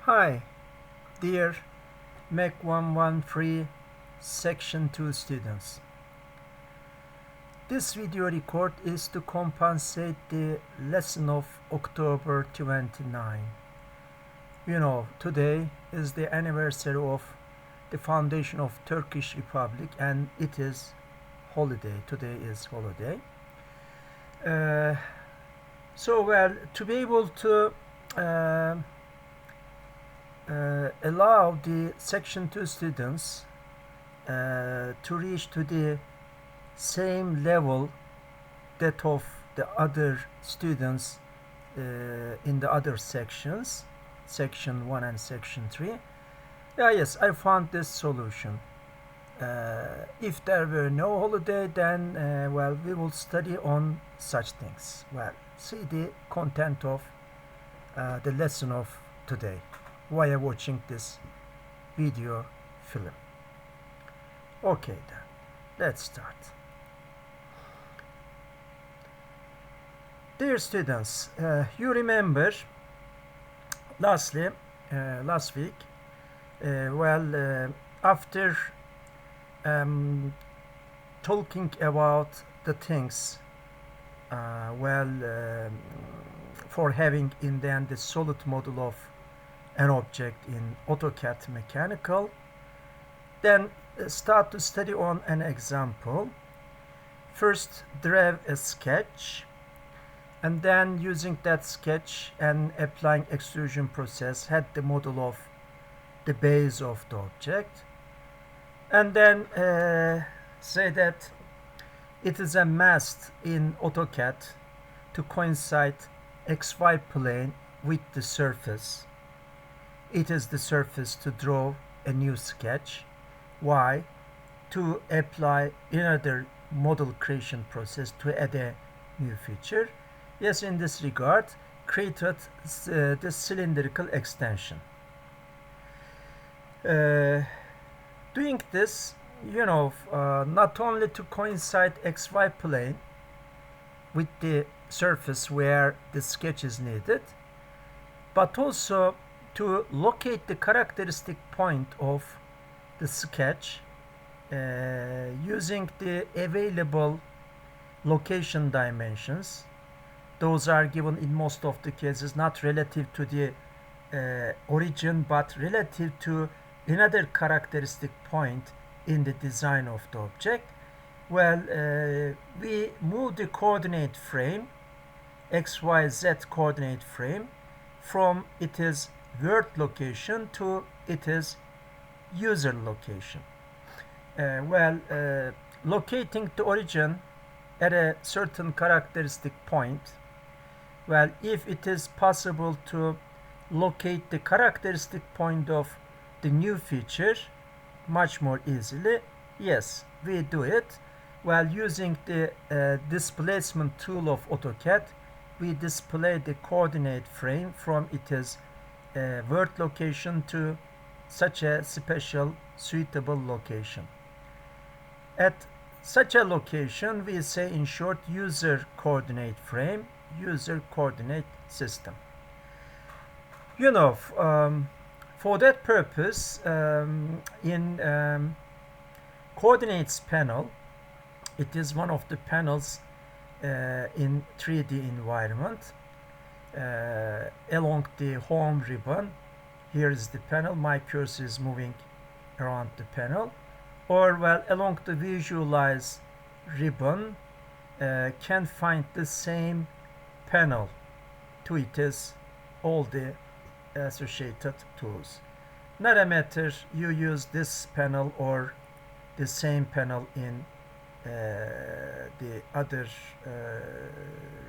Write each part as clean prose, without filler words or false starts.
Hi, dear MECH 113 Section 2 students. This video record is to compensate the lesson of October 29. Today is the anniversary of the foundation of Turkish Republic and it is holiday. Today is holiday. To be able to allow the section 2 students to reach to the same level that of the other students in the other sections, section 1 and section 3. Yes, I found this solution. If there were no holiday, then we will study on such things. See the content of the lesson of today while watching this video film. Okay then, let's start. Dear students, you remember last week, after talking about the things for having in the end the solid model of an object in AutoCAD mechanical, then start to study on an example. First draw a sketch, and then using that sketch and applying extrusion process had the model of the base of the object, and then say that it is a mast in AutoCAD to coincide XY plane with the surface. It is the surface to draw a new sketch. Y to apply another model creation process to add a new feature. Yes, in this regard, created the cylindrical extension. Doing this, not only to coincide XY plane with the surface where the sketch is needed, but also to locate the characteristic point of the sketch using the available location dimensions. Those are given in most of the cases not relative to the origin but relative to another characteristic point in the design of the object. We move the coordinate frame, XYZ coordinate frame, from its word location to its user location. Locating the origin at a certain characteristic point, if it is possible to locate the characteristic point of the new feature much more easily, yes, we do it. Using the displacement tool of AutoCAD, we display the coordinate frame from its word location to such a special suitable location. At such a location, we say in short user coordinate frame, user coordinate system. For that purpose, in coordinates panel, it is one of the panels in 3D environment. Along the home ribbon, here is the panel, my cursor is moving around the panel, or along the visualize ribbon can find the same panel to its all the associated tools. Not a matter you use this panel or the same panel in the other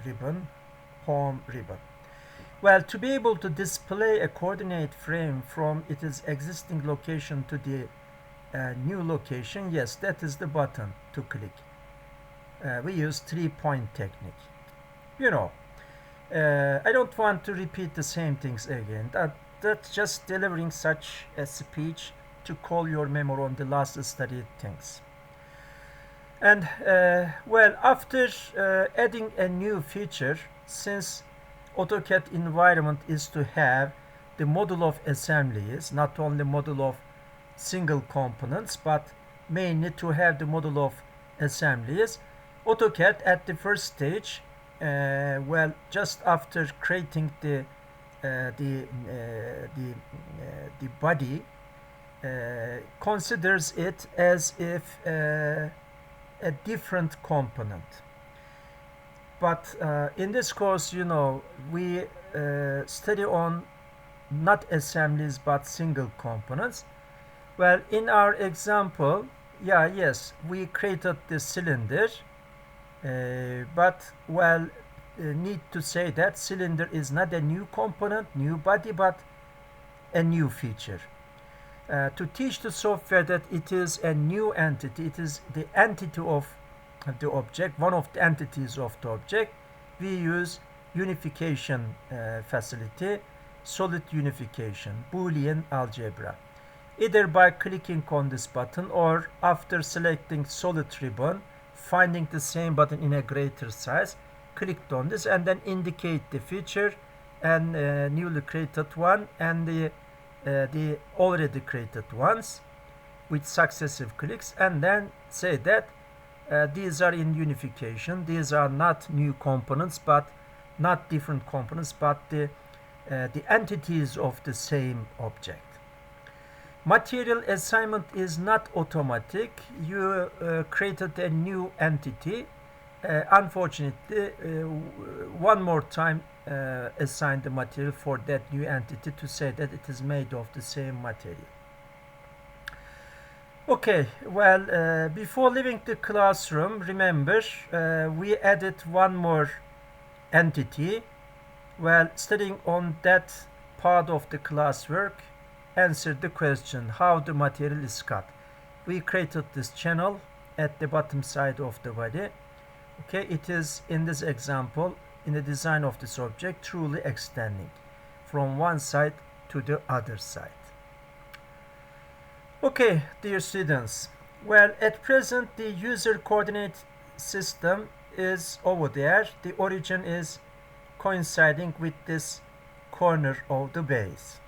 ribbon, home ribbon. To be able to display a coordinate frame from its existing location to the new location, yes, that is the button to click. We use 3-point technique. I don't want to repeat the same things again. That's just delivering such a speech to call your memory on the last studied things. And after adding a new feature, since AutoCAD environment is to have the model of assembly is not only model of single components, but mainly to have the model of assemblies. AutoCAD at the first stage, well, just after creating the body, considers it as if a different component. But in this course, you know, we study on not assemblies but single components. Well, in our example, yes, we created the cylinder, but well, need to say that cylinder is not a new component, new body, but a new feature. To teach the software that it is a new entity, it is the entity of the object, one of the entities of the object, we use unification facility, solid unification, Boolean algebra. Either by clicking on this button or after selecting solid ribbon, finding the same button in a greater size, clicked on this and then indicate the feature and newly created one and the already created ones with successive clicks, and then say that these are in unification, these are not new components, but not different components, but the entities of the same object. Material assignment is not automatic. You created a new entity. Unfortunately, one more time assign the material for that new entity to say that it is made of the same material. Okay, well, before leaving the classroom, remember we added one more entity. Well, studying on that part of the classwork, answer the question how the material is cut. We created this channel at the bottom side of the body. Okay, it is in this example, in the design of this object, truly extending from one side to the other side. Okay, dear students, well, at present the user coordinate system is over there. The origin is coinciding with this corner of the base.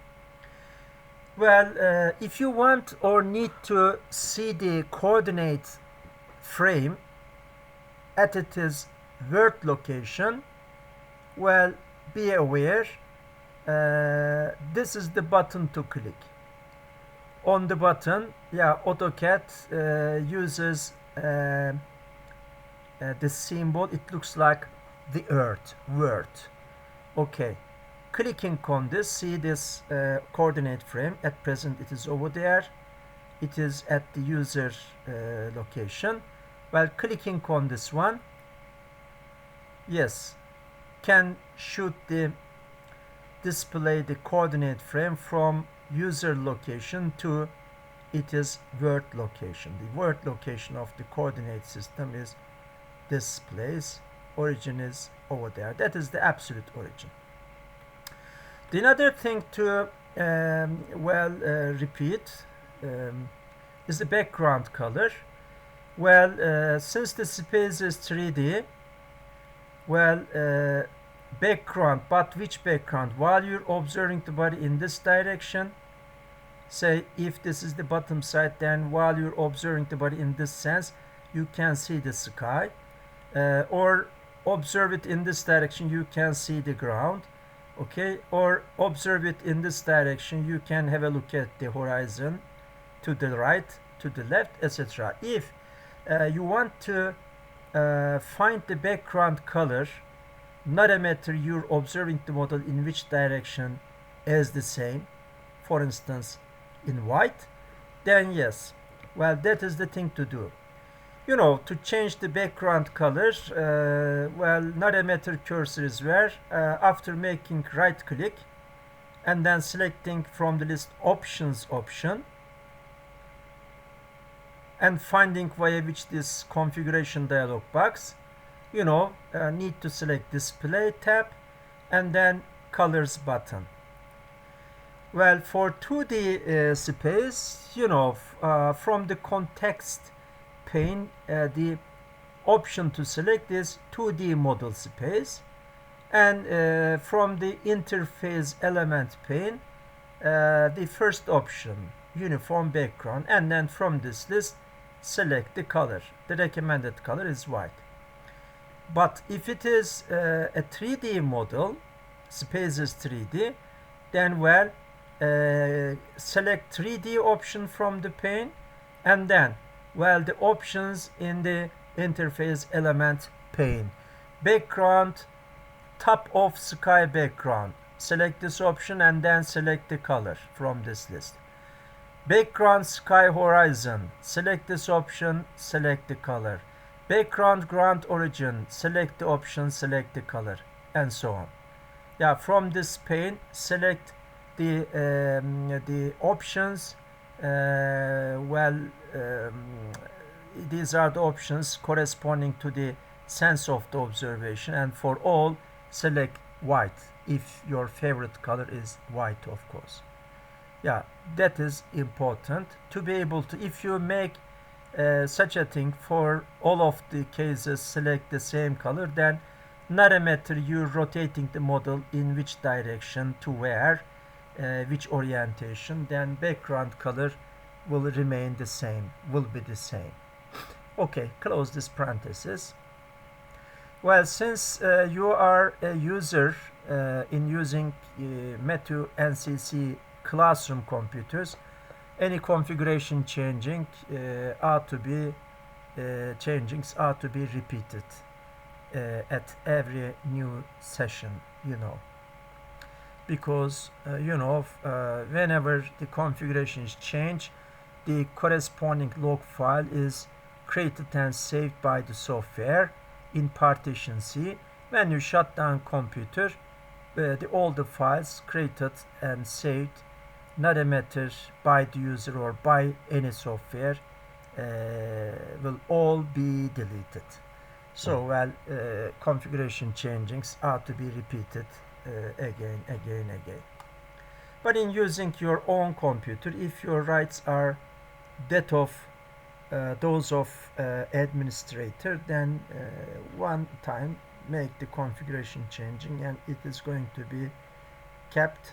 Well, if you want or need to see the coordinate frame at its word location, well, be aware, this is the button to click. On the button, AutoCAD uses the symbol, it looks like the earth, word. Okay, clicking on this, see this coordinate frame. At present it is over there, it is at the user location. While clicking on this one, yes, can shoot the display the coordinate frame from user location to it is word location. The word location of the coordinate system is this place. Origin is over there. That is the absolute origin. The another thing to repeat is the background color. Well, since the space is 3D, well, background, but which background? While you're observing the body in this direction, say if this is the bottom side, then while you're observing the body in this sense, you can see the sky, or observe it in this direction, you can see the ground. Okay, or observe it in this direction, you can have a look at the horizon to the right, to the left, etc. If you want to find the background color, not a matter you're observing the model in which direction is the same, for instance in white, then yes, well, that is the thing to do. You know, to change the background color, well, not a matter cursor is where, after making right click and then selecting from the list options option and finding via which this configuration dialog box, you know, need to select display tab and then colors button. Well, for 2D space, you know, from the context pane, the option to select is 2D model space, and from the interface element pane, the first option, uniform background, and then from this list select the color. The recommended color is white. But if it is a 3D model, space is 3D, then well, select 3D option from the pane, and then well, the options in the interface element pane. Background, top of sky background. Select this option and then select the color from this list. Background sky horizon. Select this option, select the color. Background ground origin. Select the option, select the color, and so on. Yeah, from this pane, select the options. These are the options corresponding to the sense of the observation, and for all select white if your favorite color is white, of course. Yeah, that is important to be able to, if you make such a thing for all of the cases select the same color, then not a matter you rotating the model in which direction to where, which orientation, then background color will remain the same, will be the same. Okay, close this parenthesis. Well, since you are a user in using MECH NCC classroom computers, any configuration changings ought to be repeated at every new session, because whenever the configuration is changed, the corresponding log file is created and saved by the software in partition C. When you shut down computer, all the files created and saved, not a matter by the user or by any software, will all be deleted. So configuration changings are to be repeated again. But in using your own computer, if your rights are that of those of administrator, then one time make the configuration changing and it is going to be kept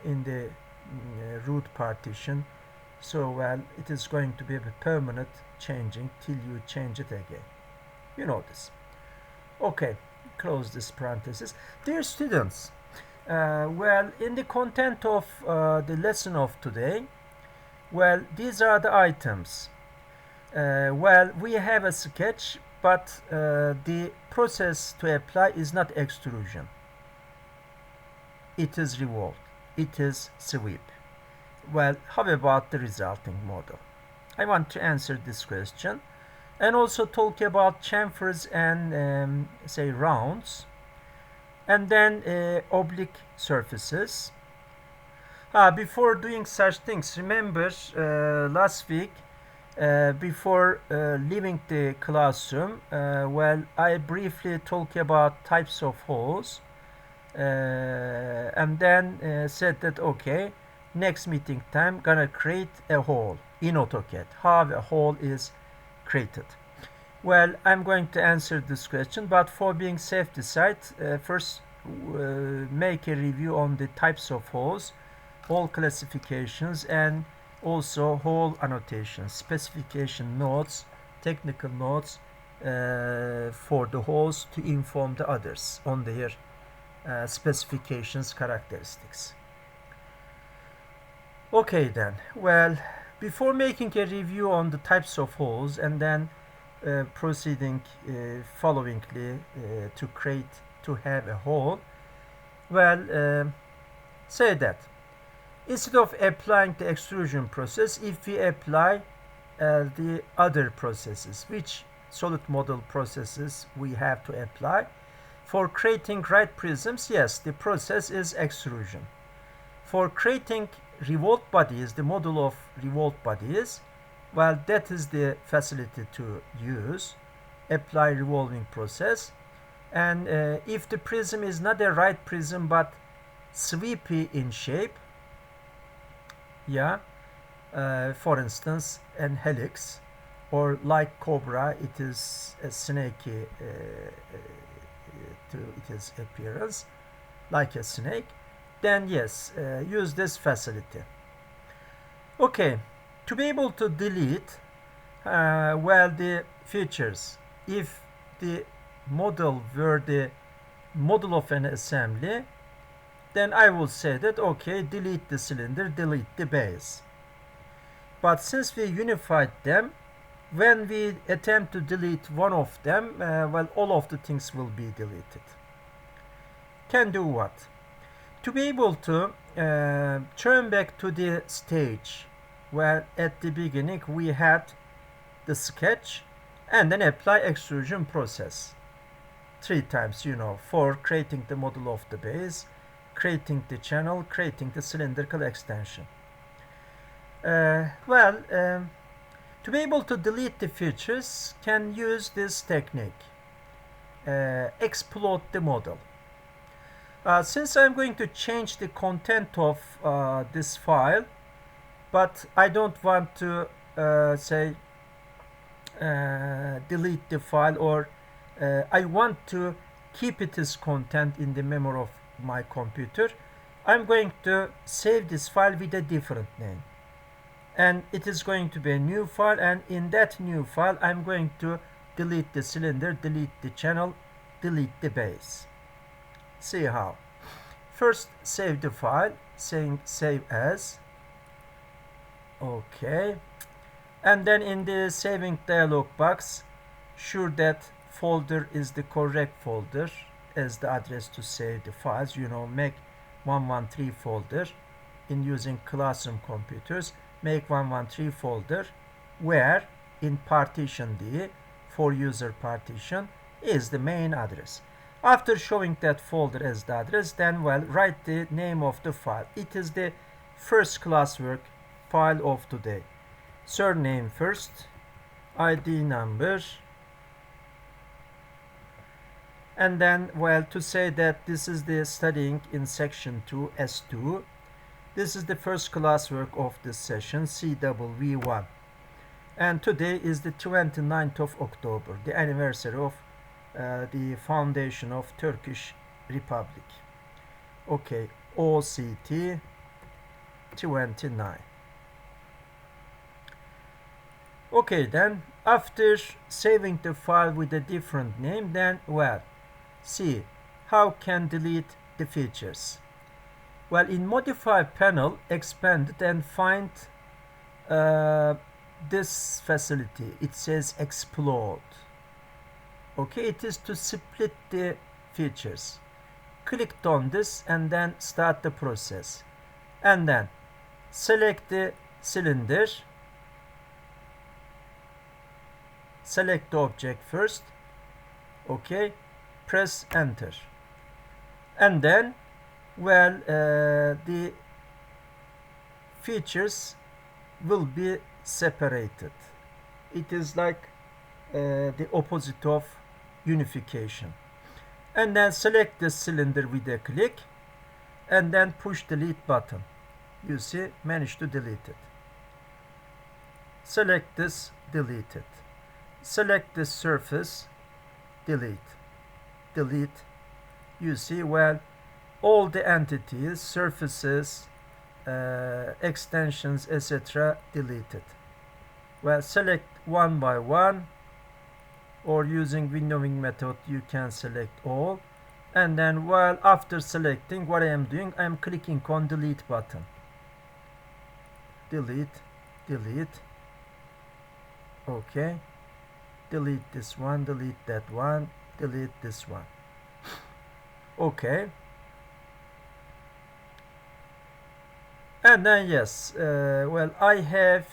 in the root partition. So it is going to be a permanent changing till you change it again. You know this. Okay, close this parenthesis. Dear students, in the content of the lesson of today, these are the items. We have a sketch, but the process to apply is not extrusion. It is revolve. It is sweep. Well, how about the resulting model? I want to answer this question and also talk about chamfers and say rounds, and then oblique surfaces. Before doing such things, remember last week before leaving the classroom, I briefly talked about types of holes and then said that okay, next meeting time gonna create a hole in AutoCAD. How a hole is created. Well, I'm going to answer this question, but for being safety side, first make a review on the types of holes, hole classifications, and also hole annotations, specification notes, technical notes for the holes to inform the others on their specifications, characteristics. Okay then, before making a review on the types of holes and then proceeding followingly to have a hole, say that instead of applying the extrusion process, if we apply the other processes, which solid model processes we have to apply for creating right prisms, yes, the process is extrusion. For creating revolved bodies, the model of revolved bodies, that is the facility to use, apply revolving process. And if the prism is not a right prism but sweepy in shape, for instance an helix, or like cobra, it is a snaky to its appearance, like a snake, then yes, use this facility. Okay, to be able to delete the features, if the model were the model of an assembly, then I will say that okay, delete the cylinder, delete the base. But since we unified them, when we attempt to delete one of them, all of the things will be deleted. Can do what? To be able to turn back to the stage where at the beginning we had the sketch and then apply extrusion process 3 times, for creating the model of the base, creating the channel, creating the cylindrical extension. To be able to delete the features, can use this technique, explode the model. Since I'm going to change the content of this file, but I don't want to delete the file, or I want to keep its content in the memory of my computer, I'm going to save this file with a different name. And it is going to be a new file, and in that new file I'm going to delete the cylinder, delete the channel, delete the base. See how. First save the file, saying save as. Okay. And then in the saving dialog box, sure that folder is the correct folder as the address to save the files. Make 113 folder. In using classroom computers, make 113 folder where in partition D for user partition is the main address. After showing that folder as the address, then write the name of the file. It is the first classwork file of today. Surname first, ID number, and then to say that this is the studying in section 2 S2. This is the first classwork of this session, CWV1. And today is the 29th of October, the anniversary of the foundation of Turkish Republic. Okay, OCT 29. Okay, then after saving the file with a different name, then see how can delete the features. In modify panel, expand it and find this facility. It says explode. Okay, it is to split the features. Click on this and then start the process. And then select the cylinder. Select the object first. Okay, press enter. And then the features will be separated. It is like the opposite of unification. And then select the cylinder with a click and then push delete button. You see, managed to delete it. Select this, delete it. Select the surface, delete. Delete. You see, all the entities, surfaces, extensions, etc. deleted. Select one by one, or using winnowing method you can select all. And then after selecting, what I am doing, I am clicking on delete button. Delete, delete. Okay. Delete this one, delete that one, delete this one. Okay. And then yes, I have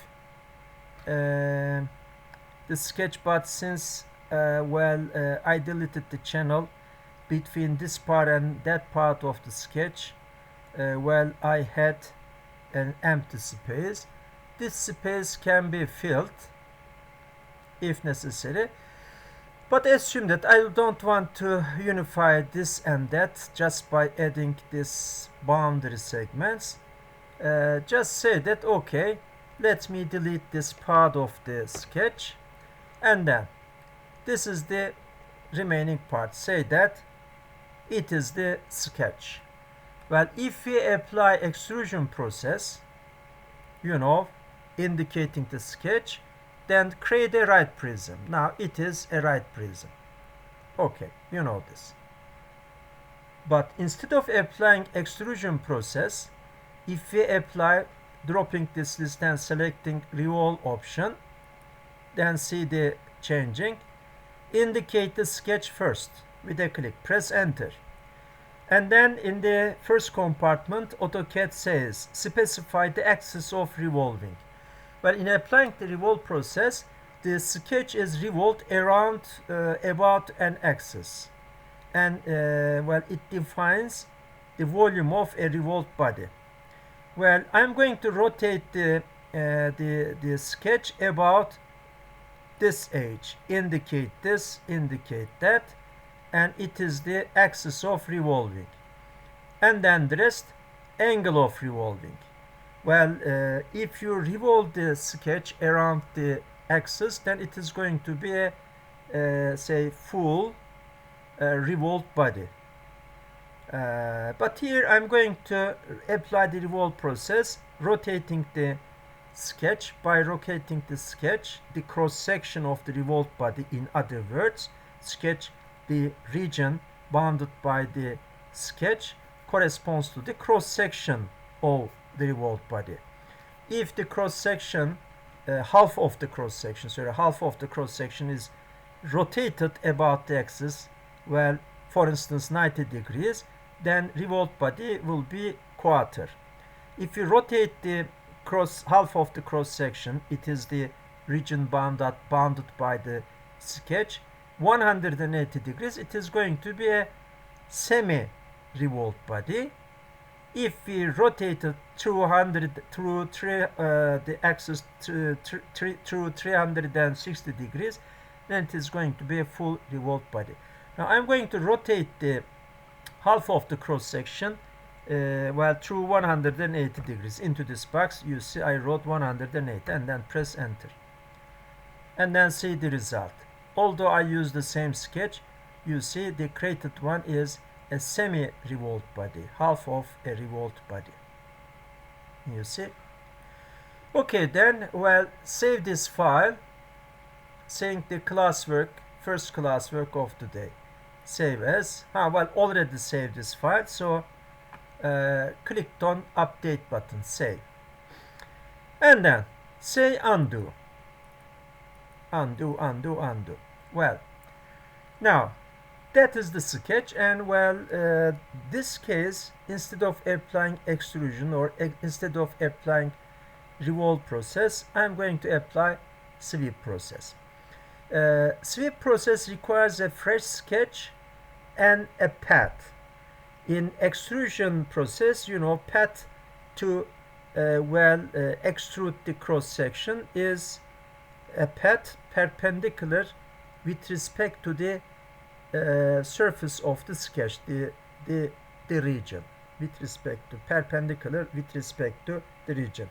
the sketch, but since I deleted the channel between this part and that part of the sketch, I had an empty space. This space can be filled if necessary, but assume that I don't want to unify this and that just by adding this boundary segments. Just say that okay, let me delete this part of the sketch, and then this is the remaining part. Say that it is the sketch. Well, if we apply extrusion process, indicating the sketch, then create a right prism. Now it is a right prism. Okay, you know this. But instead of applying extrusion process, if we apply dropping this list and selecting revolve option, then see the changing, indicate the sketch first with a click, press enter. And then in the first compartment, AutoCAD says specify the axis of revolving. Well, in applying the revolve process, the sketch is revolved around about an axis, and well, it defines the volume of a revolved body. Well, I'm going to rotate the sketch about this edge, indicate this, indicate that, and it is the axis of revolving. And then the rest, angle of revolving. Well, if you revolve the sketch around the axis, then it is going to be a say full revolved body. But here I'm going to apply the revolve process, rotating the sketch. By rotating the sketch, the cross section of the revolved body, in other words, sketch, the region bounded by the sketch corresponds to the cross section of the revolved body. If the cross section, half of the cross section is rotated about the axis, well, for instance 90 degrees, then revolved body will be quarter. If you rotate the half of the cross section, it is the region bounded by the sketch, 180 degrees, it is going to be a semi-revolved body. If we rotate it the axis through 360 degrees, then it is going to be a full revolved body. Now I'm going to rotate the half of the cross section through 180 degrees into this box. You see I wrote 180 and then press enter. And then see the result. Although I use the same sketch, you see the created one is a semi-revolved body, half of a revolved body. You see? Okay, then, well, save this file, saying the classwork, first classwork of today. Save as. Already saved this file, so clicked on update button, save. And then say undo. Undo. Well, now that is the sketch, and this case, instead of applying extrusion or instead of applying revolve process, I'm going to apply sweep process. Sweep process requires a fresh sketch and a path. In extrusion process, path to extrude the cross section is a path perpendicular with respect to the surface of the sketch, the region, perpendicular with respect to the region.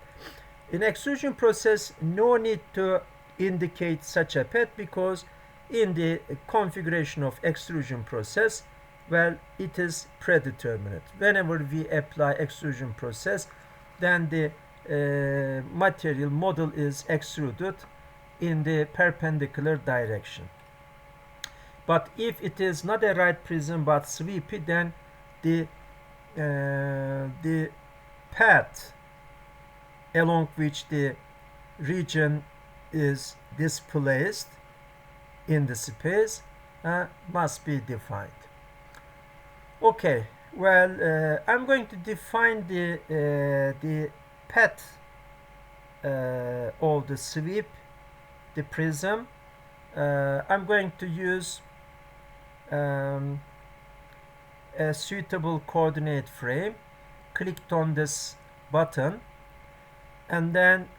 In extrusion process, no need to indicate such a path, because in the configuration of extrusion process, it is predetermined. Whenever we apply extrusion process, then the material model is extruded in the perpendicular direction. But if it is not a right prism but sweepy, then the path along which the region is displaced in the space must be defined. Okay, I'm going to define the path of the sweep, the prism. I'm going to use a suitable coordinate frame. Clicked on this button, and then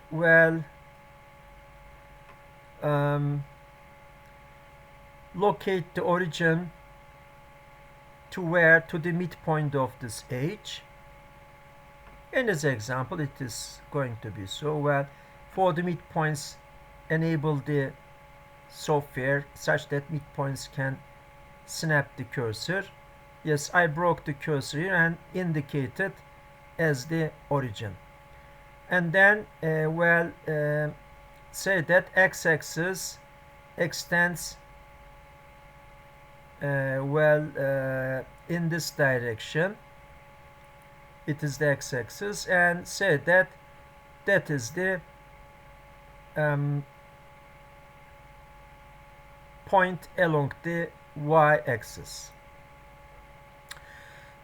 locate the origin to the midpoint of this edge. In this example, it is going to be so. For the midpoints, enable the software such that midpoints can snap the cursor. Yes, I broke the cursor here and indicated as the origin. And then say that x-axis extends in this direction. It is the x-axis, and say that that is the point along the y-axis.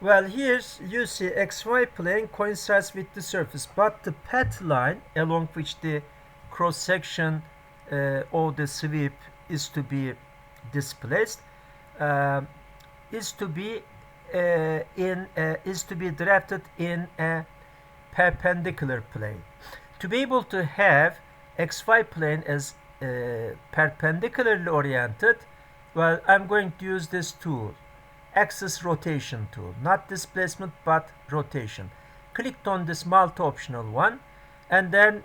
Well, here you see xy plane coincides with the surface, but the path line along which the cross section of the sweep is to be displaced is to be drafted in a perpendicular plane. To be able to have xy plane as perpendicularly oriented, well, I'm going to use this tool, axis rotation tool, not displacement but rotation. Clicked on this multi-optional one, and then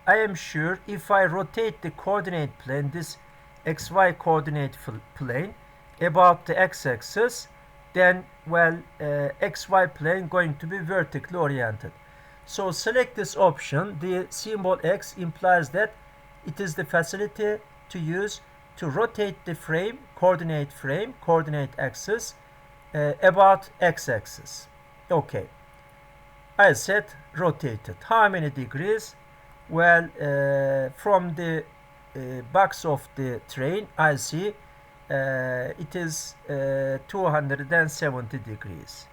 I am sure if I rotate the coordinate plane, this xy coordinate plane, about the x-axis, then xy plane going to be vertically oriented. So select this option. The symbol X implies that it is the facility to use to rotate the coordinate axis about x-axis. Okay, I said rotated. How many degrees? Well, from the box of the train I see it is 270 degrees.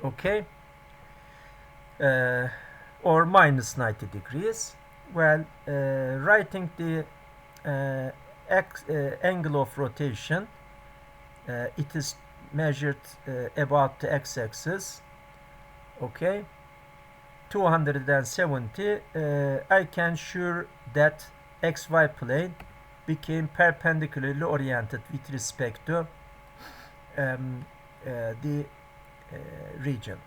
Okay, or minus 90 degrees. Well, writing the angle of rotation, it is measured about the x-axis. Okay, 270. I can sure that xy plane became perpendicularly oriented with respect to the region.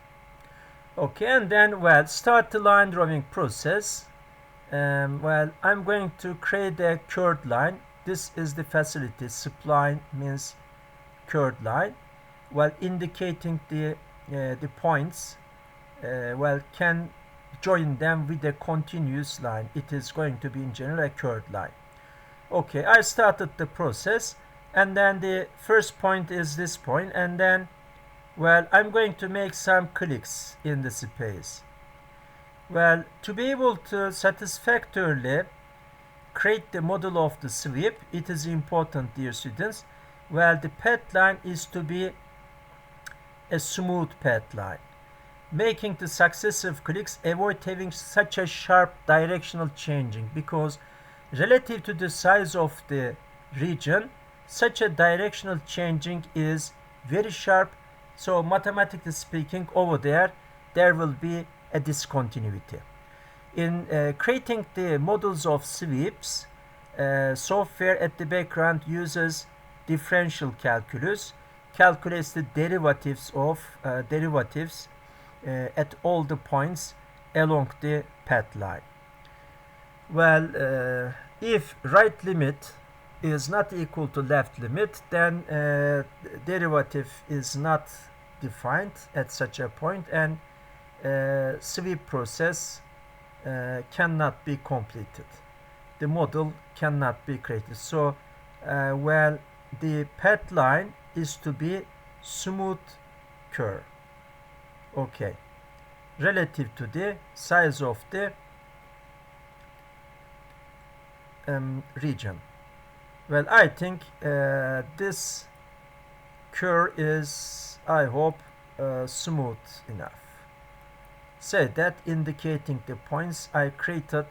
Okay, and then start the line drawing process. I'm going to create a curved line. This is the facility. Spline means curved line. Indicating the points. Can join them with a continuous line. It is going to be in general a curved line. Okay, I started the process, and then the first point is this point, and then I'm going to make some clicks in the space. To be able to satisfactorily create the model of the sweep, it is important, dear students, the path line is to be a smooth path line. Making the successive clicks, avoid having such a sharp directional changing, because relative to the size of the region, such a directional changing is very sharp. So mathematically speaking, over there will be a discontinuity. In creating the models of sweeps, software at the background uses differential calculus, calculates the derivatives at all the points along the path line. If right limit is not equal to left limit, then derivative is not defined at such a point, and sweep process cannot be completed. The model cannot be created. So the path line is to be smooth curve. Okay, relative to the size of the region. I think this curve is, I hope, smooth enough. Say that indicating the points I created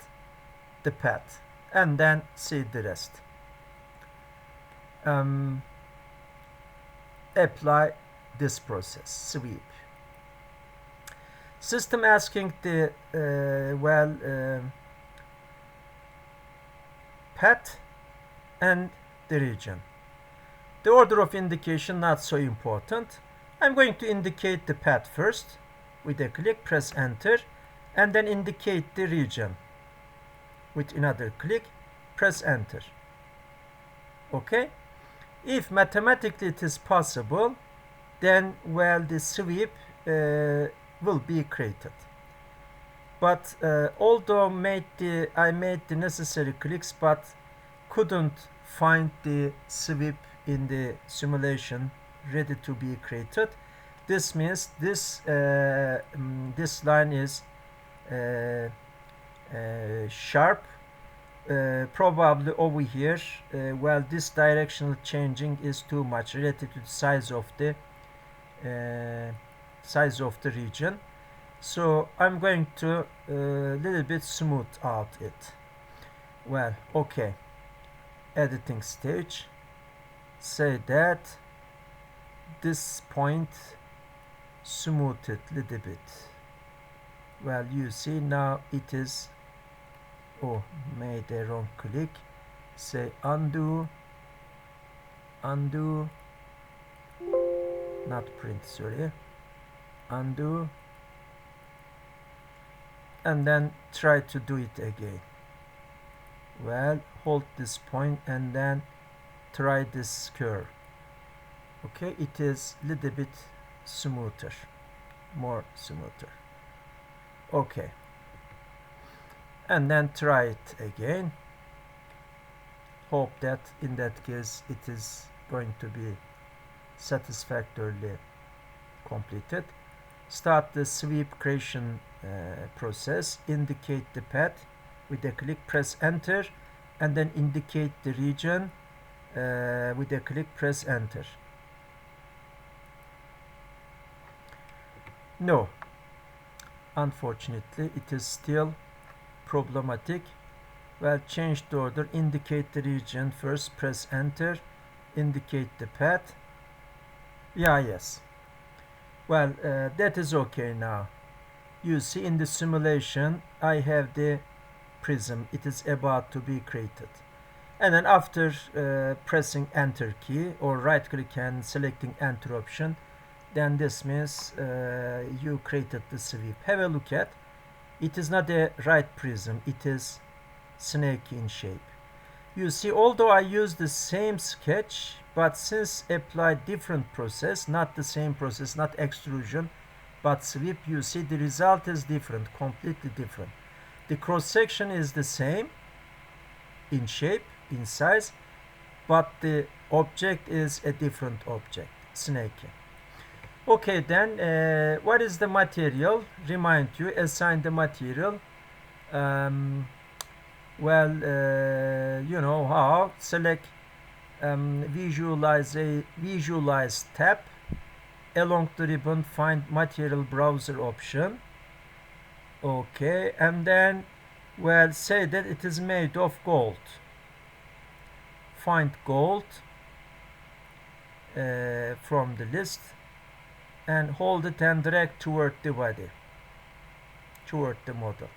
the path, and then see the rest. Apply this process, sweep. System asking the path and the region. The order of indication not so important. I'm going to indicate the path first with a click, press enter, and then indicate the region with another click, press enter. Okay, if mathematically it is possible, then well the sweep will be created. But although I made the necessary clicks but couldn't find the sweep in the simulation ready to be created, this means this this line is sharp, probably over here. Well, this directional changing is too much related to the size of the region, so I'm going to little bit smooth out it. Well, okay, editing stage, say that this point smooth it little bit. Well, you see now it is, oh, made a wrong click, say undo, undo, not print, sorry, undo, and then try to do it again. Well, hold this point and then try this curve. Okay, it is little bit smoother, more smoother. Okay, and then try it again. Hope that in that case it is going to be satisfactorily completed. Start the sweep creation process. Indicate the path with a click, press enter, and then indicate the region with a click, press enter. No, unfortunately it is still problematic. Well, change the order, indicate the region first, press enter, indicate the path. Yeah, yes. Well, that is okay now. You see in the simulation I have the prism, it is about to be created, and then after pressing enter key or right click and selecting enter option, then this means you created the sweep. Have a look at it. Is not a right prism, it is snake in shape. You see, although I use the same sketch, but since applied different process, not the same process, not extrusion but sweep, you see the result is different, completely different. The cross section is the same in shape, in size, but the object is a different object, snake. Okay, then what is the material? Remind you, assign the material. Well, you know how. Select visualize tab. Along the ribbon, find material browser option. Okay, and then, well, say that it is made of gold. Find gold from the list and hold it and drag toward the body, toward the model,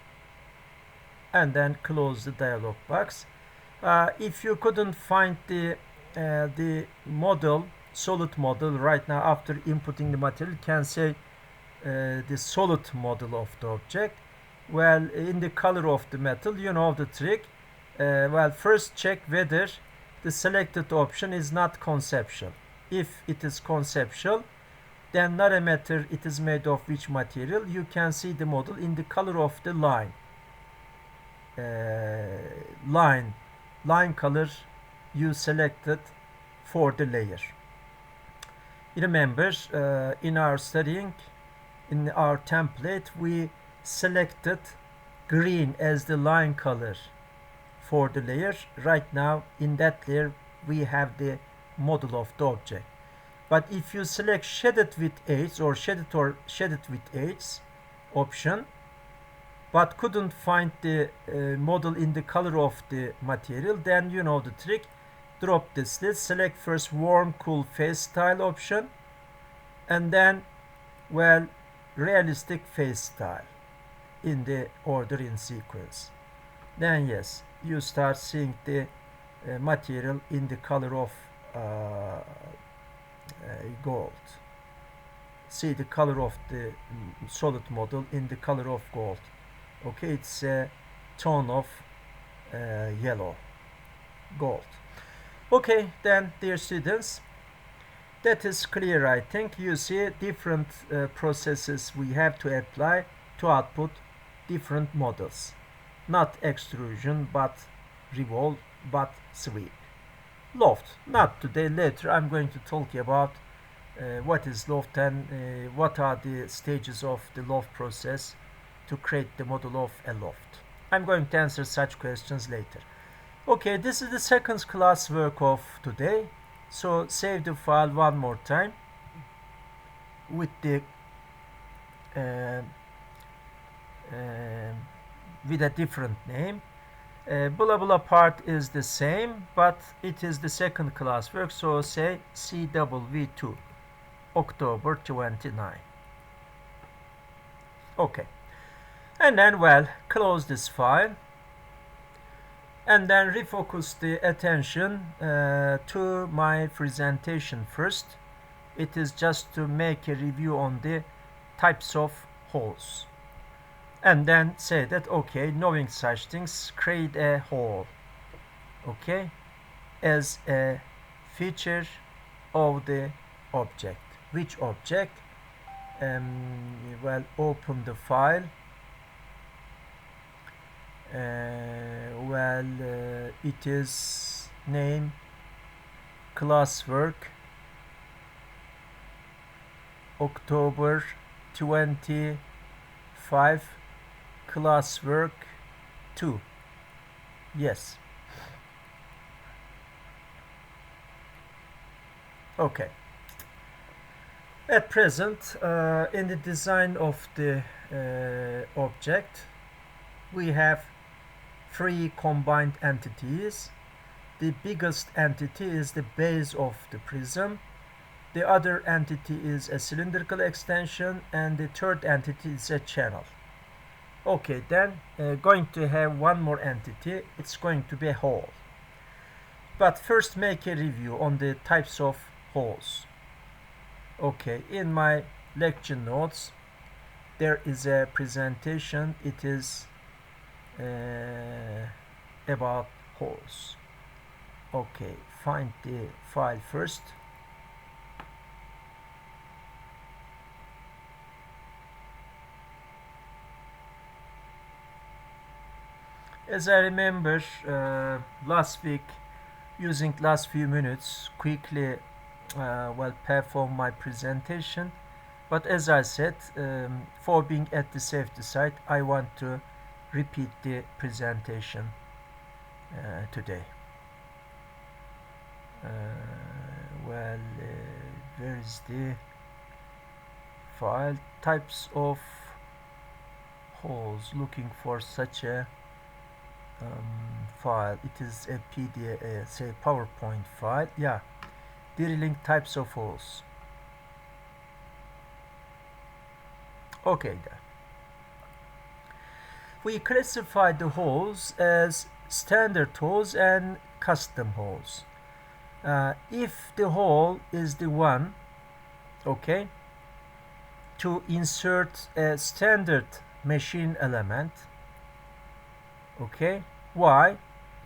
and then close the dialog box. If you couldn't find the model, solid model right now after inputting the material, you can say the solid model of the object. Well, in the color of the metal, you know the trick. Well, first check whether the selected option is not conceptual. If it is conceptual, then not a matter it is made of which material, you can see the model in the color of the line. Line color you selected for the layer. Remember, in our studying, in our template, we selected green as the line color for the layer. Right now, in that layer, we have the model of the object. But if you select shaded with edge or shaded with edge option, but couldn't find the model in the color of the material, then you know the trick. Drop this list, select first warm, cool, face style option, and then, well, realistic face style in the order in sequence. Then yes, you start seeing the material in the color of gold. See the color of the solid model in the color of gold. Okay, it's a tone of yellow, gold. Okay, then dear students, That is clear, I think. You see different processes we have to apply to output different models. Not extrusion, but revolve, but sweep. Loft, not today, later I'm going to talk about what is loft and what are the stages of the loft process to create the model of a loft. I'm going to answer such questions later. Okay, this is the second class work of today. So save the file one more time with the uh, uh, with a different name. Blah blah part is the same, but it is the second class work. So say CW2 October 29. Okay, and then well, close this file and then refocus the attention to my presentation first. It is just to make a review on the types of holes and then say that okay, knowing such things, create a hole, okay, as a feature of the object. Which object? Well, open the file. It is name classwork October 25 classwork 2. Yes. Okay. At present, in the design of the object, we have three combined entities. The biggest entity is the base of the prism. The other entity is a cylindrical extension, and the third entity is a channel. Okay, then going to have one more entity. It's going to be a hole. But first make a review on the types of holes. Okay, in my lecture notes there is a presentation. It is about holes. Okay, find the file first. As I remember last week, using last few minutes quickly perform my presentation, but as I said, for being at the safety side, I want to repeat the presentation today. Where is the file? Types of holes. Looking for such a file. It is a PDF, say PowerPoint file. Yeah, drilling types of holes. Okay, then we classify the holes as standard holes and custom holes. If the hole is the one, okay, to insert a standard machine element, okay, why?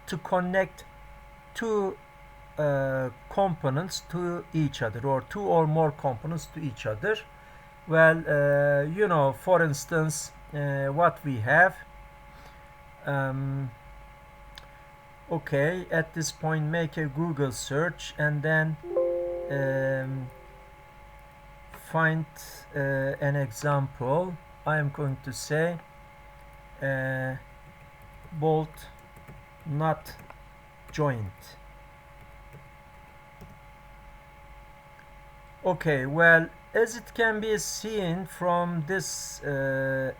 To connect two components to each other, or two or more components to each other. Well, you know, for instance, what we have. Okay, at this point make a Google search and then find an example. I am going to say bolt nut joint. Okay, well, as it can be seen from this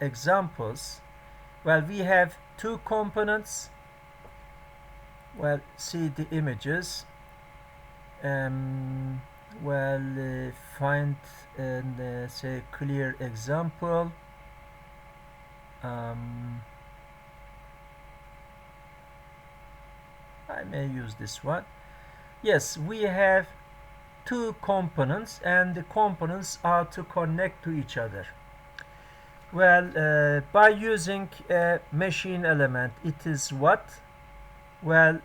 examples, well, we have two components. Well, see the images. Find and say clear example. I may use this one. Yes, we have two components, and the components are to connect to each other. Well, by using a machine element, it is what? Well,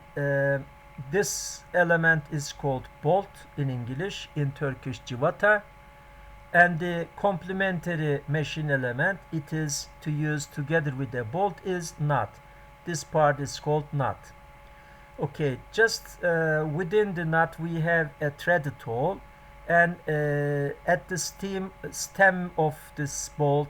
this element is called bolt in English, in Turkish civata, and the complementary machine element it is to use together with the bolt is nut. This part is called nut. Okay, just within the nut we have a threaded hole, and at the stem of this bolt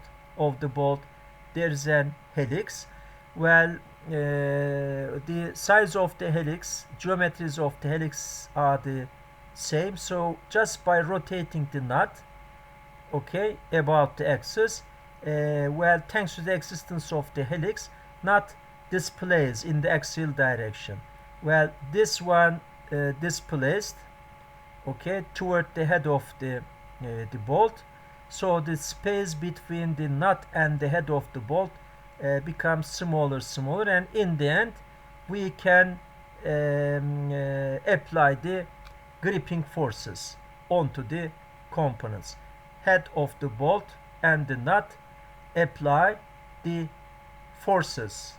there is an helix. Well, the size of the helix, geometries of the helix are the same, so just by rotating the nut, okay, about the axis, well, thanks to the existence of the helix, nut displays in the axial direction. Well, this one displaced, okay, toward the head of the bolt, so the space between the nut and the head of the bolt becomes smaller, and in the end we can apply the gripping forces onto the components. Head of the bolt and the nut apply the forces,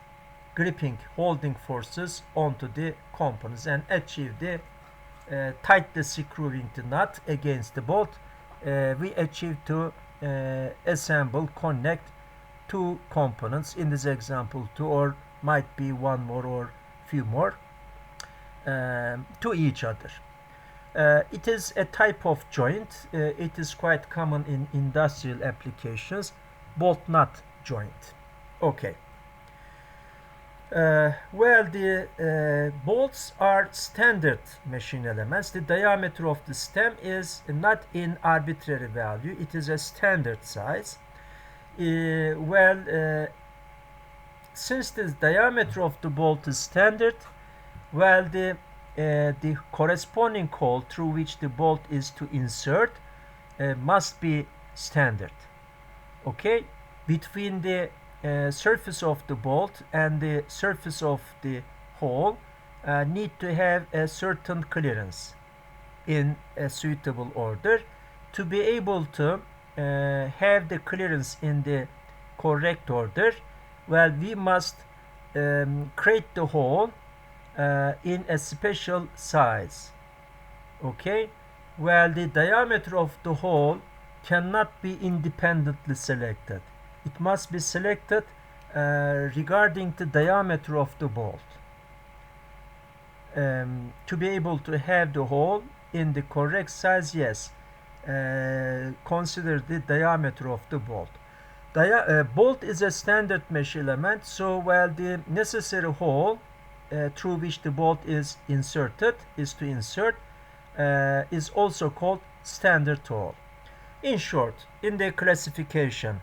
gripping, holding forces onto the components, and achieve the tightly screwing the nut against the bolt. We achieve to assemble, connect two components, in this example two, or might be one more or few more, to each other. It is a type of joint. It is quite common in industrial applications, bolt nut joint. Okay. Well, the bolts are standard machine elements. The diameter of the stem is not in arbitrary value. It is a standard size. Since the diameter of the bolt is standard, well, the corresponding hole through which the bolt is to insert must be standard. Okay, between the surface of the bolt and the surface of the hole need to have a certain clearance in a suitable order. To be able to have the clearance in the correct order, well, we must create the hole in a special size. Okay, well, the diameter of the hole cannot be independently selected. It must be selected regarding the diameter of the bolt. To be able to have the hole in the correct size, yes, consider the diameter of the bolt. Bolt is a standard mesh element, so well, the necessary hole through which the bolt is to insert is also called standard hole. In short, in the classification,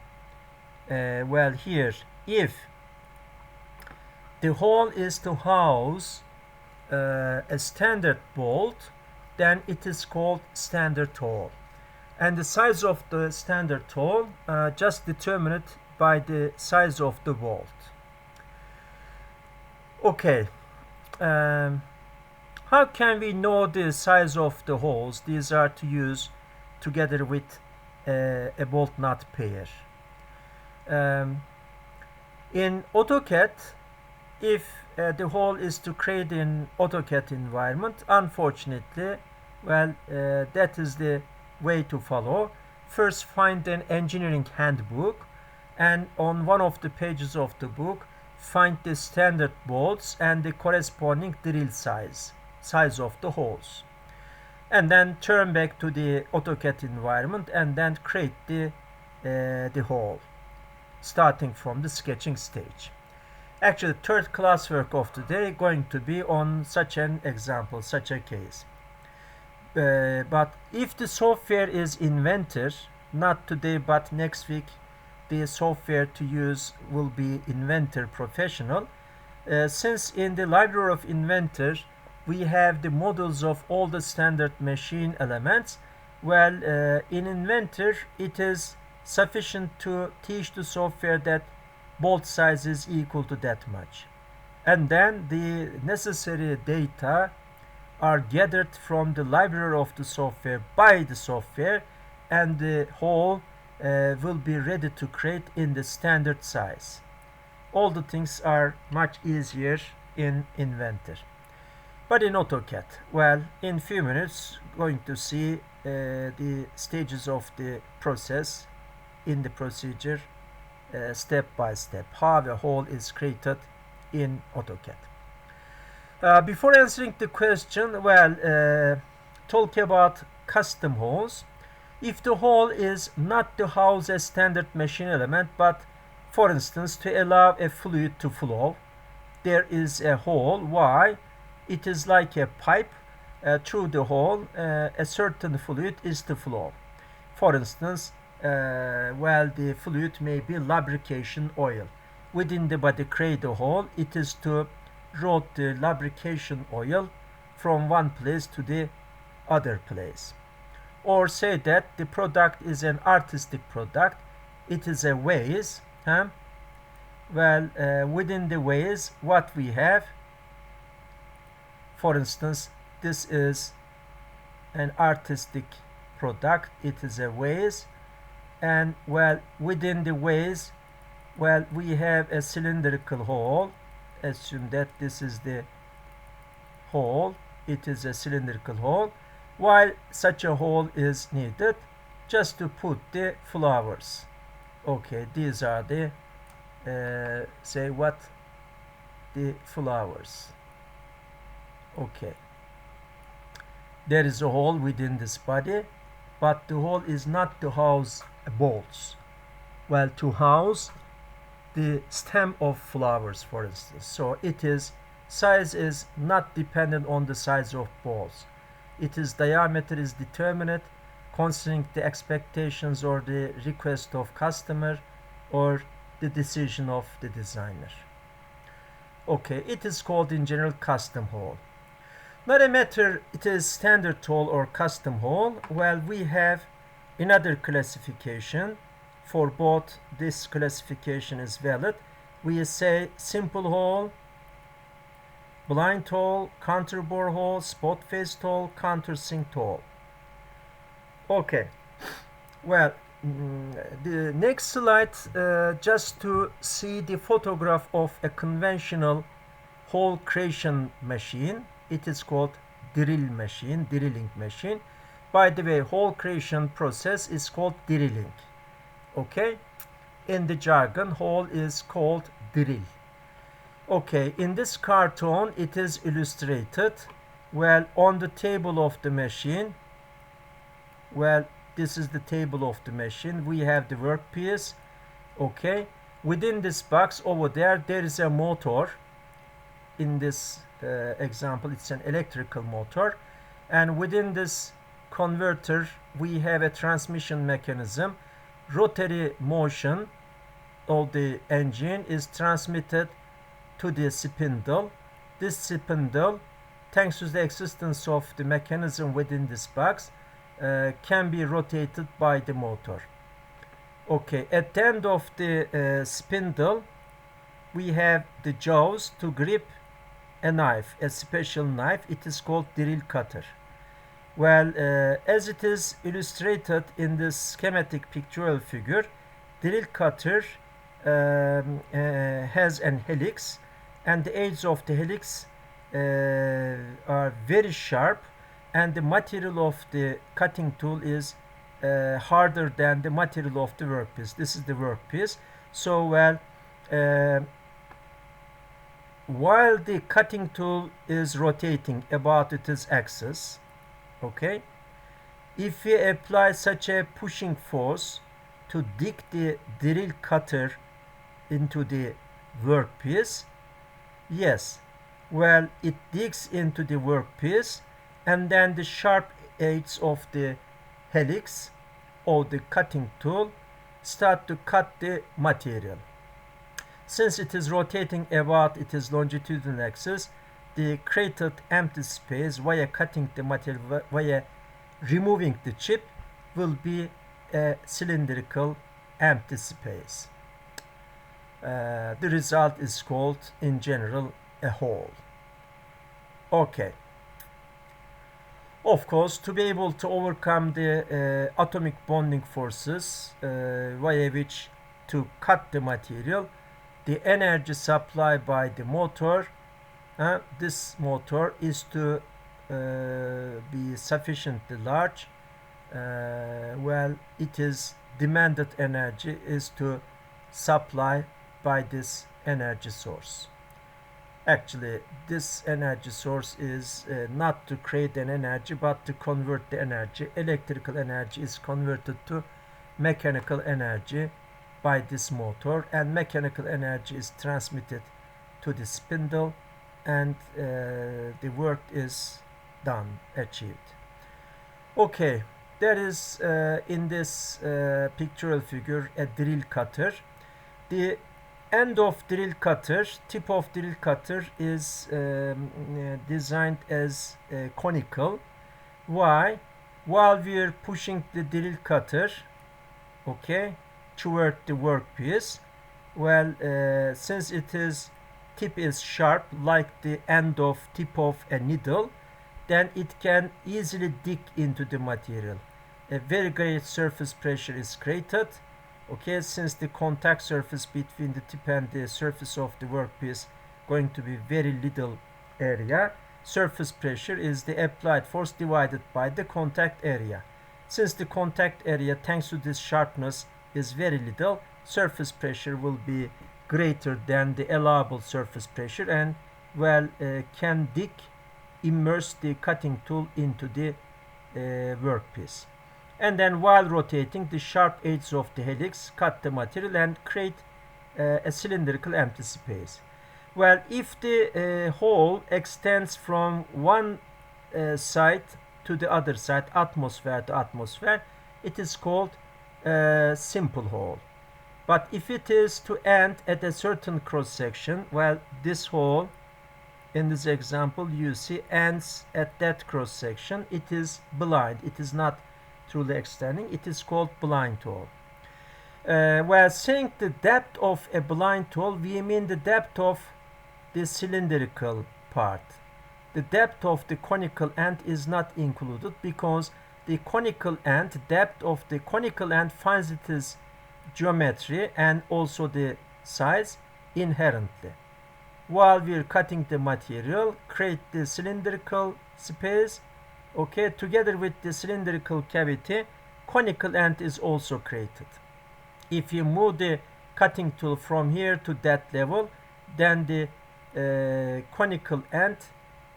well, here, if the hole is to house a standard bolt, then it is called standard hole. And the size of the standard hole just determined by the size of the bolt. Okay, how can we know the size of the holes? These are to use together with a bolt nut pair. In AutoCAD, if the hole is to create in AutoCAD environment, unfortunately, well, that is the way to follow. First, find an engineering handbook, and on one of the pages of the book, find the standard bolts and the corresponding drill size of the holes, and then turn back to the AutoCAD environment and then create the hole, starting from the sketching stage. Actually, third classwork of today going to be on such an example, such a case. But if the software is Inventor, not today but next week, the software to use will be Inventor Professional. Since in the library of Inventor we have the models of all the standard machine elements, well, in Inventor it is sufficient to teach the software that bolt size is equal to that much, and then the necessary data are gathered from the library of the software by the software, and the hole will be ready to create in the standard size. All the things are much easier in Inventor. But in AutoCAD, well, in few minutes, going to see the stages of the process in the procedure step by step, how a hole is created in AutoCAD. Before answering the question, well, talk about custom holes. If the hole is not to house a standard machine element, but for instance to allow a fluid to flow, there is a hole. Why? It is like a pipe. Through the hole a certain fluid is to flow. For instance, well, the fluid may be lubrication oil. Within the body cradle hole, it is to route the lubrication oil from one place to the other place. Or say that the product is an artistic product, it is a vase. Well, within the vase, what we have, for instance, this is an artistic product, it is a vase, and well, within the vase, well, we have a cylindrical hole. Assume that this is the hole, it is a cylindrical hole. Why such a hole is needed? Just to put the flowers. Okay, these are the say what, the flowers. Okay, there is a hole within this body, but the hole is not to house balls. Well, to house the stem of flowers, for instance. So it is, size is not dependent on the size of balls. It is diameter is determined considering the expectations or the request of customer or the decision of the designer. Okay, it is called in general custom hole. Not a matter it is standard hole or custom hole. Well, we have another classification. For both, this classification is valid. We say simple hole, blind hole, counterbore hole, spot faced hole, countersinked hole. Okay, well, the next slide, just to see the photograph of a conventional hole creation machine. It is called drilling machine. By the way, hole creation process is called drilling. Okay, in the jargon, hole is called drill. Okay, in this cartoon it is illustrated. Well, on the table of the machine, well, this is the table of the machine. We have the workpiece. Okay, within this box over there is a motor. In this example, it's an electrical motor, and within this converter we have a transmission mechanism. Rotary motion of the engine is transmitted to the spindle. This spindle, thanks to the existence of the mechanism within this box, can be rotated by the motor. Okay, at the end of the spindle, we have the jaws to grip a knife, a special knife. It is called drill cutter. Well, as it is illustrated in this schematic pictorial figure, drill cutter has an helix, and the edges of the helix are very sharp, and the material of the cutting tool is harder than the material of the workpiece. This is the workpiece. So, well, while the cutting tool is rotating about its axis, okay, if we apply such a pushing force to dig the drill cutter into the workpiece, yes, well, it digs into the workpiece, and then the sharp edges of the helix or the cutting tool start to cut the material. Since it is rotating about its longitudinal axis, the created empty space via cutting the material, via removing the chip, will be a cylindrical empty space. The result is called in general a hole. Okay. Of course, to be able to overcome the atomic bonding forces via which to cut the material, the energy supplied by the motor this motor is to be sufficiently large. Well, it is demanded energy is to supply by this energy source. Actually, this energy source is not to create an energy but to convert the energy. Electrical energy is converted to mechanical energy by this motor, and mechanical energy is transmitted to the spindle, and the work is done, achieved. Okay, there is in this pictorial figure a drill cutter. The end of drill cutter, tip of drill cutter is designed as conical. Why? While we are pushing the drill cutter, okay, toward the workpiece, well, since it is tip is sharp like the end of tip of a needle, then it can easily dig into the material. A very great surface pressure is created. Okay, since the contact surface between the tip and the surface of the workpiece going to be very little area, surface pressure is the applied force divided by the contact area. Since the contact area, thanks to this sharpness, is very little, surface pressure will be greater than the allowable surface pressure, and well, can immerse the cutting tool into the workpiece. And then while rotating, the sharp edges of the helix cut the material and create a cylindrical empty space. Well, if the hole extends from one side to the other side, atmosphere to atmosphere, it is called simple hole. But if it is to end at a certain cross section, well, this hole in this example you see ends at that cross section, it is blind, it is not truly extending, it is called blind hole. While saying the depth of a blind hole, we mean the depth of the cylindrical part. The depth of the conical end is not included because the conical end, depth of the conical end finds its geometry and also the size inherently. While we are cutting the material, create the cylindrical space, okay, together with the cylindrical cavity, conical end is also created. If you move the cutting tool from here to that level, then the conical end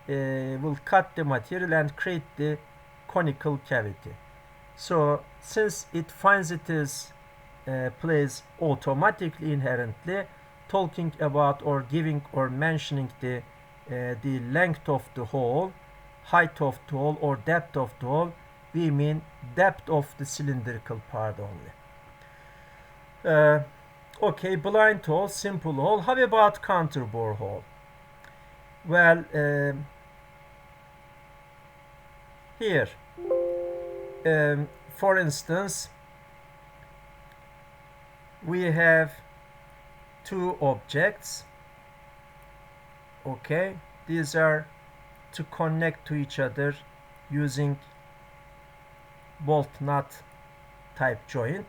will cut the material and create the conical cavity. So since it finds its place automatically inherently, talking about or giving or mentioning the length of the hole, height of the hole or depth of the hole, we mean depth of the cylindrical part only. Okay, blind hole, simple hole. How about counterbore hole? Well, here, for instance, we have two objects. Okay, these are to connect to each other using bolt nut type joint.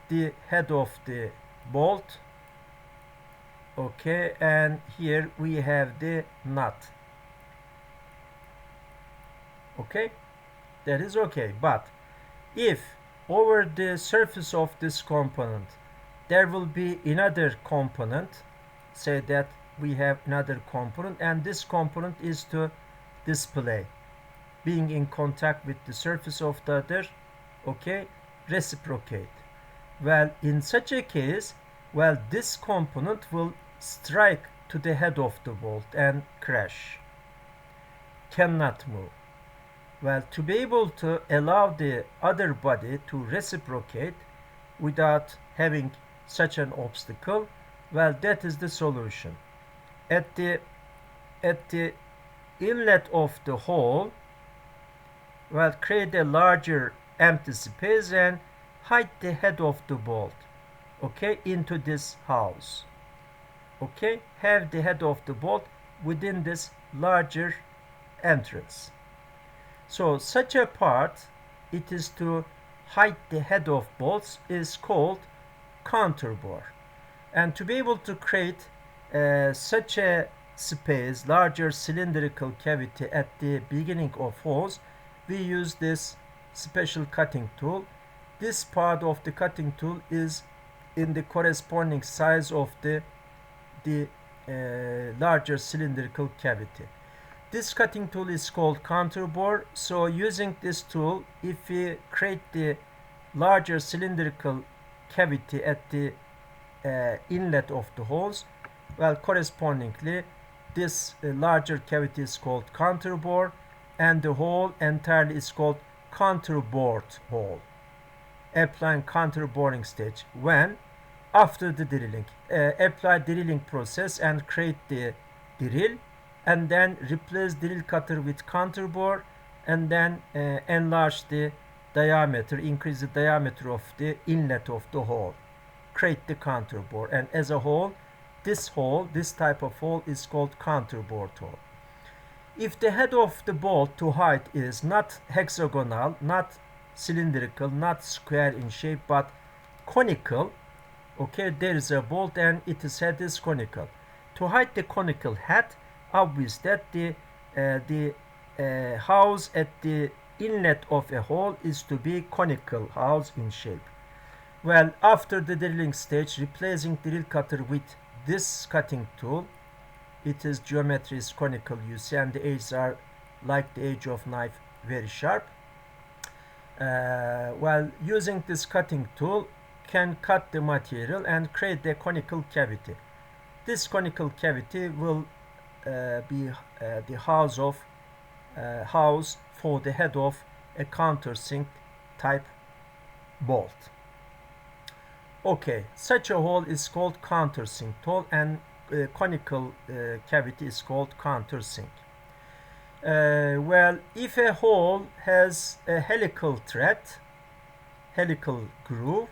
The head of the bolt, okay, and here we have the nut. Okay, that is okay. But if over the surface of this component there will be another component, say that we have another component, and this component is to display, being in contact with the surface of the other, okay, reciprocate. Well, in such a case, well, this component will strike to the head of the bolt and crash, cannot move. Well, to be able to allow the other body to reciprocate without having such an obstacle, well, that is the solution. At the inlet of the hole, well, create a larger empty space and hide the head of the bolt, okay, into this house. Okay, have the head of the bolt within this larger entrance. So such a part, it is to hide the head of bolts, is called counterbore. And to be able to create such a space, larger cylindrical cavity at the beginning of holes, we use this special cutting tool. This part of the cutting tool is in the corresponding size of the larger cylindrical cavity. This cutting tool is called contour bore. So using this tool, if we create the larger cylindrical cavity at the inlet of the holes, well, correspondingly this larger cavity is called contour bore, and the hole entirely is called contour bored hole. Applying contour boring stage when after the drilling. Apply drilling process and create the drill, and then replace drill cutter with contour bore, and then enlarge the diameter, increase the diameter of the inlet of the hole. Create the contour bore, and as a whole, this type of hole is called contour bored hole. If the head of the bolt to height is not hexagonal, not cylindrical, not square in shape, but conical, okay, there is a bolt and its head is conical. To hide the conical head, obvious that the house at the inlet of a hole is to be conical house in shape. Well, after the drilling stage, replacing drill cutter with this cutting tool, its geometry is conical, you see, and the edges are like the edge of knife, very sharp. While using this cutting tool can cut the material and create the conical cavity. This conical cavity will be the house for the head of a countersink type bolt. Okay, such a hole is called countersink hole, and conical cavity is called countersink. Well, if a hole has a helical groove,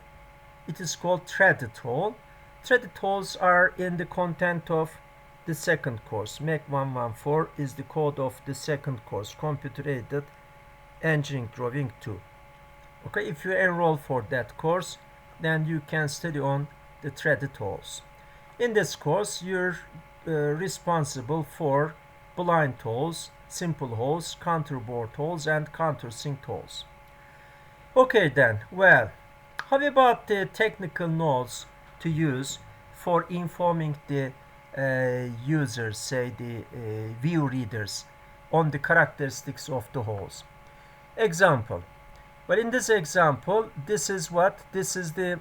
it is called threaded hole. Threaded holes are in the content of the second course. MECH 114 is the code of the second course, Computer-Aided Engineering Drawing 2. Okay, if you enroll for that course, then you can study on the threaded holes. In this course, you're responsible for blind holes, simple holes, contour bored holes, and countersink holes. Okay then, well, how about the technical notes to use for informing the users, say the view readers, on the characteristics of the holes? Example. Well, in this example, this is the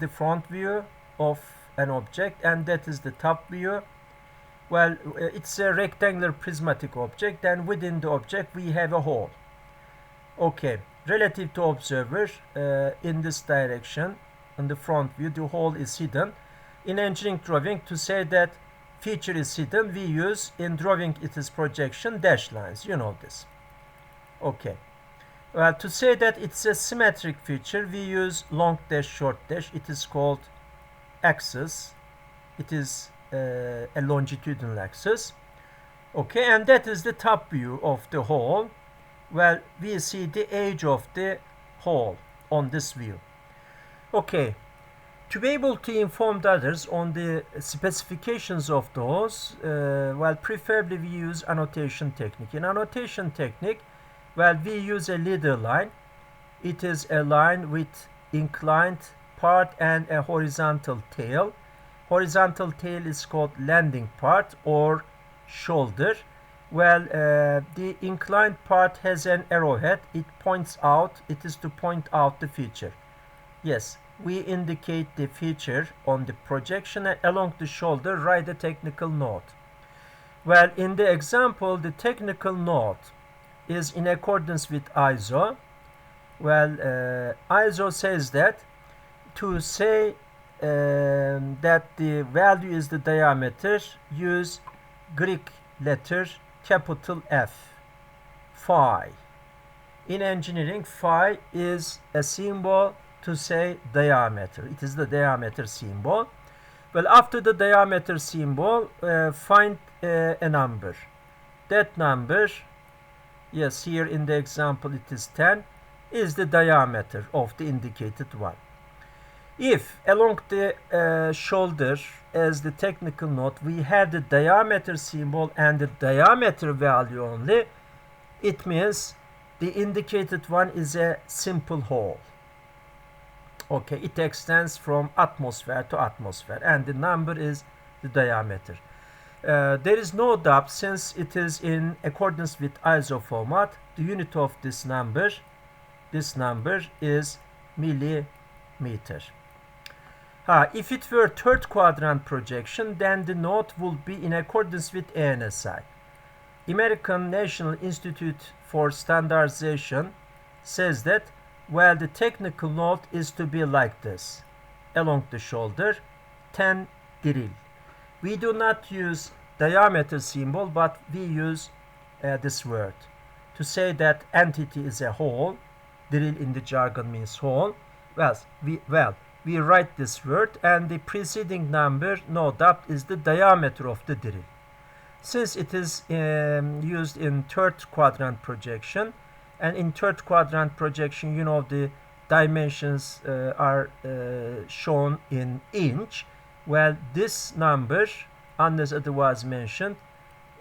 front view of an object, and that is the top view. Well, it's a rectangular prismatic object, and within the object we have a hole. Okay, relative to observer, in this direction, in the front view, the hole is hidden. In engineering drawing, to say that feature is hidden, we use in drawing its projection dash lines. You know this. Okay. Well, to say that it's a symmetric feature, we use long dash, short dash. It is called axis. It is a longitudinal axis. Okay, and that is the top view of the hole. Well, we see the edge of the hole on this view. Okay, to be able to inform the others on the specifications of the holes, well, preferably we use annotation technique. In annotation technique, well, we use a leader line. It is a line with inclined part and a horizontal tail. Horizontal tail is called landing part or shoulder. Well, the inclined part has an arrowhead. It points out, it is to point out the feature. Yes, we indicate the feature on the projection, and along the shoulder write a technical note. Well, in the example, the technical note is in accordance with ISO. Well, ISO says that to say that the value is the diameter, use Greek letter capital F, phi. In engineering, phi is a symbol to say diameter. It is the diameter symbol. Well, after the diameter symbol, find a number. That number, yes, here in the example it is 10, is the diameter of the indicated one. If along the shoulder as the technical note we have the diameter symbol and the diameter value only, it means the indicated one is a simple hole. Okay, it extends from atmosphere to atmosphere and the number is the diameter. There is no doubt, since it is in accordance with ISO format, the unit of this number is millimeter. If it were third quadrant projection, then the note would be in accordance with ANSI. American National Institute for Standardization says that, well, the technical note is to be like this. Along the shoulder, 10 drill. We do not use diameter symbol, but we use this word to say that entity is a hole. Drill in the jargon means hole. We write this word, and the preceding number, no doubt, is the diameter of the drill. Since it is used in third quadrant projection, and in third quadrant projection, you know, the dimensions are shown in inch. Well, this number, unless otherwise mentioned,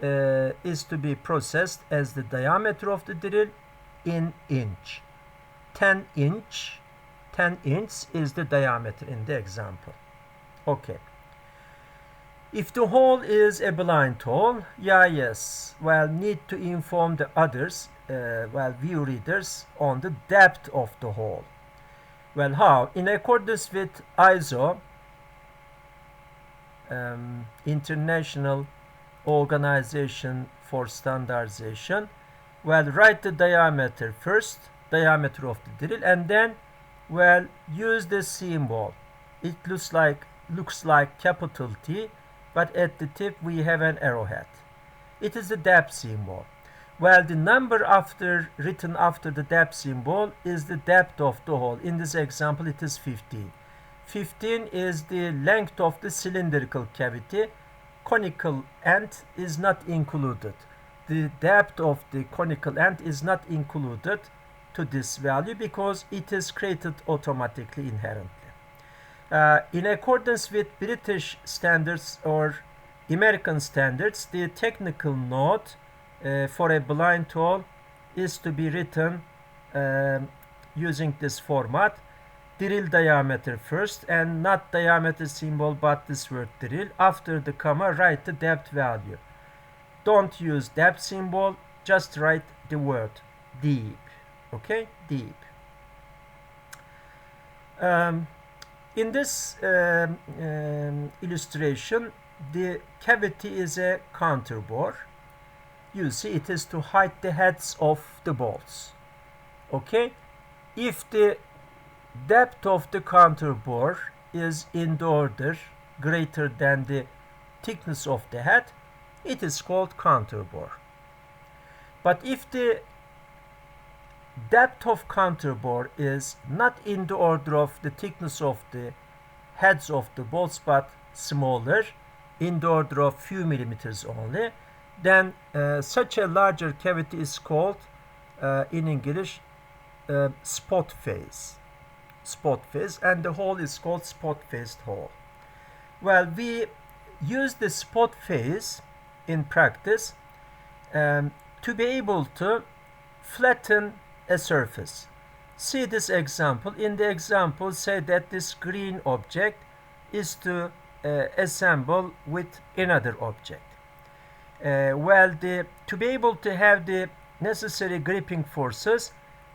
is to be processed as the diameter of the drill in inch. 10 inch is the diameter in the example. Okay. If the hole is a blind hole, need to inform the others, view readers, on the depth of the hole. Well, how? In accordance with ISO, International Organization for Standardization, write the diameter first, diameter of the drill, and then use the symbol. It looks like capital T, but at the tip we have an arrowhead. It is the depth symbol. The number written after the depth symbol is the depth of the hole. In this example, it is 15. 15 is the length of the cylindrical cavity. Conical end is not included. The depth of the conical end is not included to this value because it is created automatically inherently. In accordance with British standards or American standards, the technical note for a blind hole is to be written using this format. Drill diameter first, and not diameter symbol but this word drill. After the comma, write the depth value. Don't use depth symbol, just write the word deep. Okay, deep. In this illustration, the cavity is a counterbore. You see, it is to hide the heads of the bolts. Okay, if the depth of the counterbore is in the order greater than the thickness of the head, it is called counterbore. But if the depth of counterbore is not in the order of the thickness of the heads of the bolts but smaller, in the order of few millimeters only, then such a larger cavity is called in English spot face, and the hole is called spot faced hole. We use the spot face in practice to be able to flatten a surface. See this example. In the example, say that this green object is to assemble with another object. To be able to have the necessary gripping forces,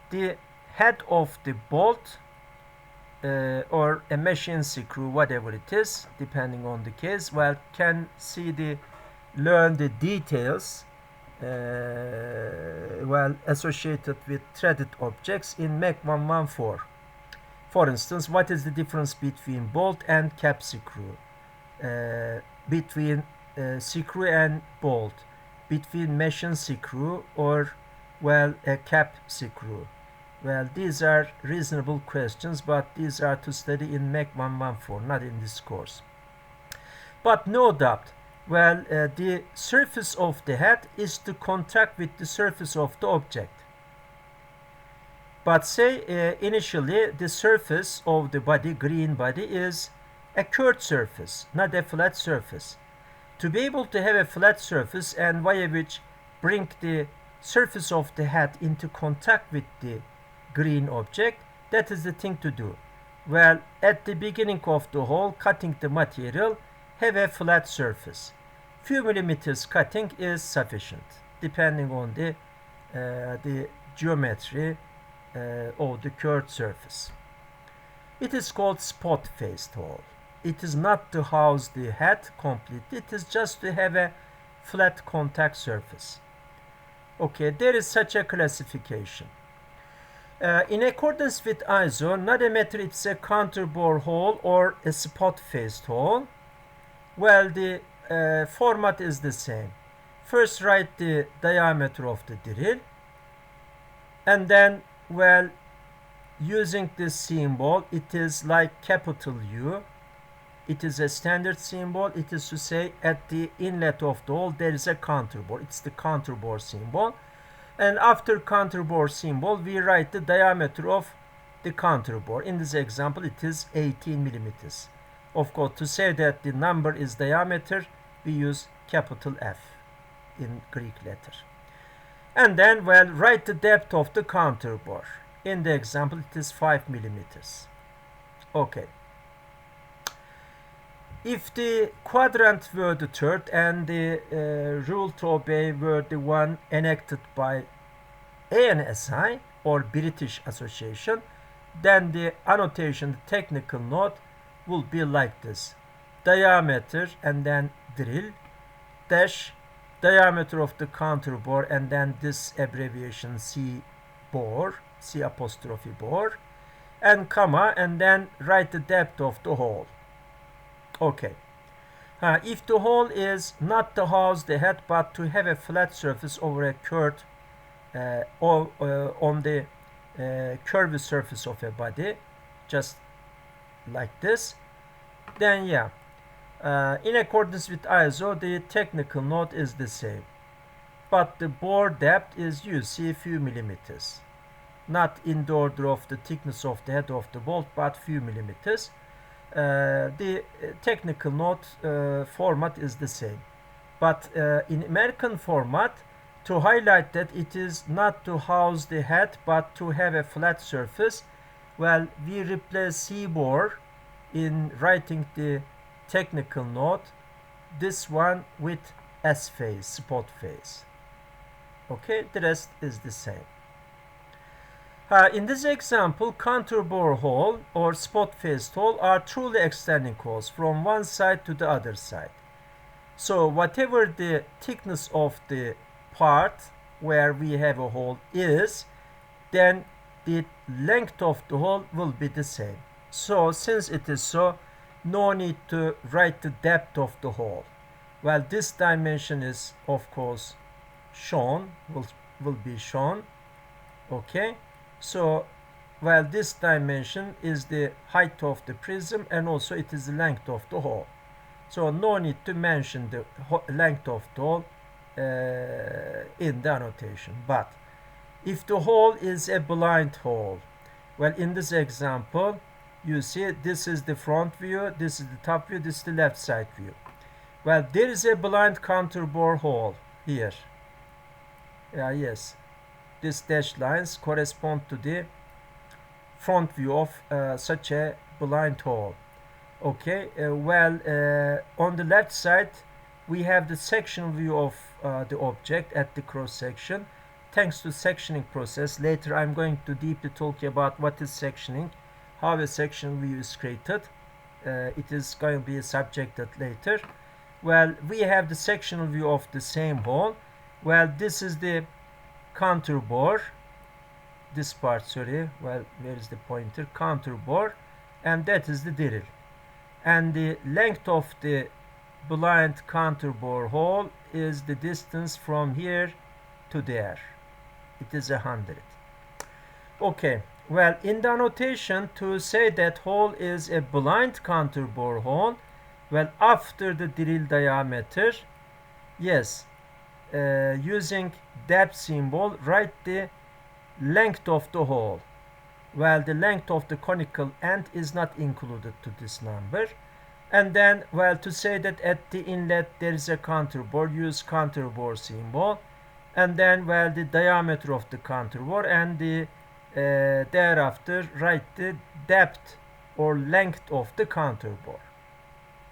the head of the bolt or a machine screw, whatever it is, depending on the case, can learn the details associated with threaded objects in MECH 114. For instance, what is the difference between bolt and cap screw, between screw and bolt, between machine screw or a cap screw? These are reasonable questions, but these are to study in MECH 114, not in this course. But no doubt, the surface of the head is to contact with the surface of the object. But say initially the surface of the body, green body, is a curved surface, not a flat surface. To be able to have a flat surface and via which bring the surface of the head into contact with the green object, that is the thing to do. Well, at the beginning of the hole, cutting the material, have a flat surface. Few millimeters cutting is sufficient, depending on the geometry of the curved surface. It is called spot-faced hole. It is not to house the head completely, it is just to have a flat contact surface. Okay, there is such a classification. In accordance with ISO, not a matter it's a counterbore hole or a spot-faced hole. Well, the format is the same. First write the diameter of the drill, and then, well, using this symbol, it is like capital U. It is a standard symbol. It is to say at the inlet of the hole there is a counterbore. It's the counterbore symbol. And after counterbore symbol, we write the diameter of the counterbore. In this example, it is 18 millimeters. Of course, to say that the number is diameter, we use capital F in Greek letter. And then, well, write the depth of the counterbore. In the example, it is 5 millimeters. Okay. If the quadrant were the third and the rule to obey were the one enacted by ANSI or British Association, then the annotation, the technical note, will be like this: diameter and then drill dash diameter of the counterbore and then this abbreviation C bore, C apostrophe bore, and comma, and then write the depth of the hole. Okay. If the hole is not to house the head but to have a flat surface over a curved on the curved surface of a body, just like this, then yeah, in accordance with ISO, the technical note is the same, but the bore depth is, you see, a few millimeters, not in the order of the thickness of the head of the bolt, but few millimeters. The technical note format is the same, but in American format, to highlight that it is not to house the head but to have a flat surface, well, we replace C bore in writing the technical note, this one with S face, spot face. Okay, the rest is the same. In this example, counterbore hole or spot-faced hole are truly extending holes from one side to the other side. So whatever the thickness of the part where we have a hole is, then the length of the hole will be the same. So since it is so, no need to write the depth of the hole. Well, this dimension is of course shown, will be shown. Okay. So, well, this dimension is the height of the prism and also it is the length of the hole. So no need to mention the length of the hole in the annotation. But if the hole is a blind hole, well, in this example, you see this is the front view, this is the top view, this is the left side view. Well, there is a blind counterbore hole here. Yes. These dashed lines correspond to the front view of such a blind hole. Okay, on the left side we have the sectional view of the object at the cross section. Thanks to sectioning process, later I'm going to deeply talk about what is sectioning, how a section view is created. It is going to be subjected later. Well, we have the sectional view of the same hole. Well, this is the counterbore, this part, sorry, well, where is the pointer? Counterbore, and that is the drill, and the length of the blind counterbore hole is the distance from here to there. It is 100. Okay, well, in the annotation to say that hole is a blind counterbore hole, well, after the drill diameter, yes, using depth symbol, write the length of the hole. well, the length of the conical end is not included to this number. And then, well, to say that at the inlet there is a counterbore, use counterbore symbol. And then, well, the diameter of the counterbore, and the thereafter write the depth or length of the counterbore.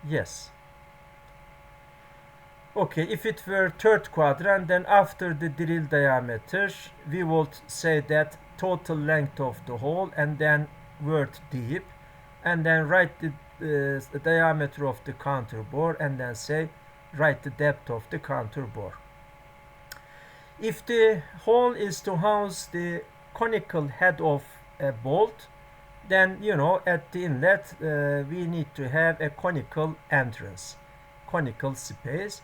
Yes. Okay, if it were third quadrant, then after the drill diameter, we would say that total length of the hole, and then word deep, and then write the diameter of the counterbore, and then say write the depth of the counterbore. If the hole is to house the conical head of a bolt, then at the inlet we need to have a conical entrance, conical space.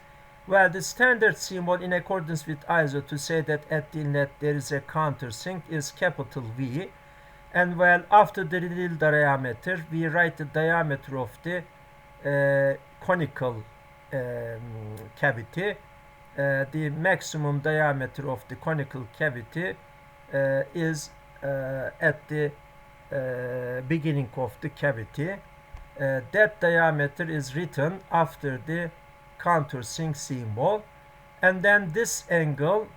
Well, the standard symbol in accordance with ISO to say that at the inlet there is a countersink is capital V. And well, after the drill diameter, we write the diameter of the conical cavity. The maximum diameter of the conical cavity is at the beginning of the cavity. That diameter is written after the countersink symbol, and then this angle